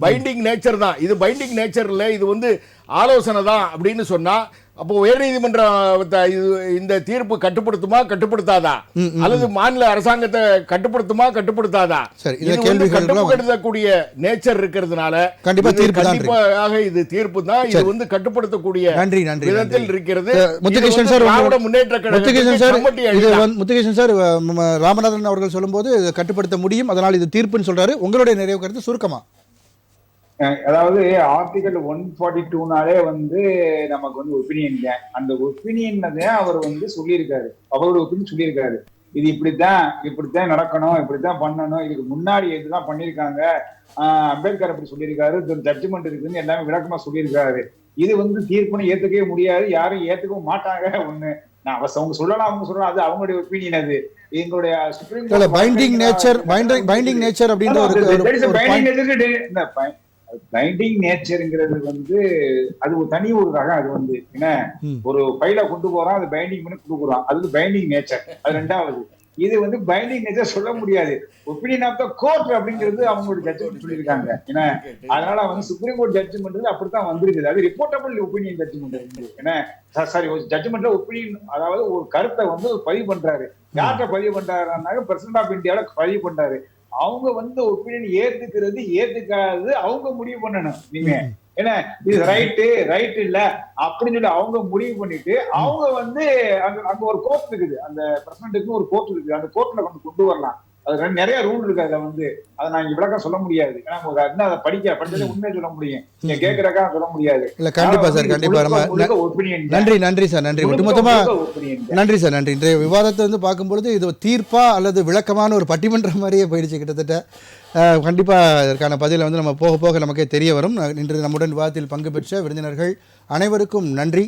binding nature தான். இது பைண்டிங் நேச்சர் இல்ல, இது வந்து ஆலோசனை தான் அப்படின்னு சொன்னா அப்போ உயர்நீதிமன்றம் இந்த தீர்ப்பு கட்டுப்படுத்துமா கட்டுப்படுத்தாதா, அல்லது மாநில அரசாங்கத்தை கட்டுப்படுத்துமா கட்டுப்படுத்தாதா? கட்டுப்படுத்தக்கூடிய நேச்சர் இருக்கிறதுனால கண்டிப்பாக இது தீர்ப்பு தான். இது வந்து கட்டுப்படுத்தக்கூடிய விதத்தில் இருக்கிறது. முத்துகிருஷ்ணன் சார் ராமநாதன் அவர்கள் சொல்லும்போது கட்டுப்படுத்த முடியும், அதனால் இது தீர்ப்புன்னு சொல்றாரு. உங்களுடைய நிறைவு கருத்து சுருக்கமா? அதாவது ஆர்டிகல் 142னாலே வந்து நமக்கு வந்து ஒப்பீனியன், அந்த ஒப்பீனியன் அவர் வந்து சொல்லியிருக்காரு, அவரோட ஒப்பீனியன் சொல்லியிருக்காரு. இது இப்படித்தான் நடக்கணும், இப்படித்தான் பண்ணணும், இதுக்கு முன்னாடி இதுதான் பண்ணியிருக்காங்க, அம்பேத்கர் அப்படி சொல்லியிருக்காரு, ஜட்ஜ்மெண்ட் இருக்குன்னு எல்லாமே விளக்கமா சொல்லியிருக்காரு. இது வந்து தீர்ப்புன்னு ஏத்துக்கவே முடியாது, யாரும் ஏத்துக்கவும் மாட்டாங்க. ஒண்ணு அவங்க சொல்லலாம், அது அவங்களுடைய ஒப்பீனியன். அது எங்களுடைய சுப்ரீம் பைண்டிங் நேச்சர் பைண்டிங் நேச்சர்ங்கிறது வந்து அது ஒரு தனி ஒரு ரகம். அது வந்து என்ன, ஒரு ஃபைல கொண்டு போறோம், அது பைண்டிங் பண்ணி கொடுக்குறோம், அது பைண்டிங் நேச்சர். அது 2வது. இது வந்து பைண்டிங் நேச்சர் சொல்ல முடியாது. ஒப்பீனியன் ஆஃப் த கோர்ட் அப்படிங்கிறது அவங்களோட ஜட்ஜ்மெண்ட் சொல்லியிருக்காங்க. ஏன்னா அதனால வந்து சுப்ரீம் கோர்ட் ஜட்ஜ்மெண்ட் அப்படித்தான் வந்திருக்குது. அது ரிப்போர்ட்டபிள் ஒப்பீனியன் ஜட்ஜ்மெண்ட். ஏன்னா சாரி ஜட்ஜ்மெண்ட்ல ஒப்பீனியன், அதாவது ஒரு கருத்தை வந்து பதிவு பண்றாரு. யார்கிட்ட பதிவு பண்றாருன்னாக்க பிரசிடென்ட் ஆஃப் இந்தியாவில பதிவு பண்றாரு. அவங்க வந்து ஒப்பீனியன் ஏத்துக்கிறது ஏத்துக்காது அவங்க முடிவு பண்ணணும். நீங்க ஏன்னா இது ரைட் இல்ல அப்படின்னு சொல்லி அவங்க முடிவு பண்ணிட்டு அவங்க வந்து அங்க ஒரு கோர்ட் இருக்குது, அந்த பிரசிடென்ட்டுக்கு ஒரு கோர்ட் இருக்குது, அந்த கோர்ட்ல கொண்டு வரலாம். அது நிறைய ரூல் இருக்கு. அதுல வந்து அதை நான் இங்க விளக்கம் சொல்ல முடியாது. ஏன்னா உங்களுக்கு அதை படிச்சதை உண்மையை சொல்ல முடியும், நீங்க கேட்கறக்கா சொல்ல முடியாது. இல்ல கண்டிப்பா சார், கண்டிப்பா நன்றி சார், நன்றி. ஒட்டுமொத்தமா நன்றி சார், நன்றி. இன்றைய விவாதத்தை வந்து பார்க்கும்பொழுது இது தீர்ப்பா அல்லது விளக்கமான ஒரு பட்டிமன்றம் மாதிரியே போயிடுச்சு கிட்டத்தட்ட. கண்டிப்பாக இதற்கான பதிலை வந்து நம்ம போக போக நமக்கே தெரிய வரும். இன்று நம்முடன் விவாதத்தில் பங்கு பெற்ற விருந்தினர்கள் அனைவருக்கும் நன்றி.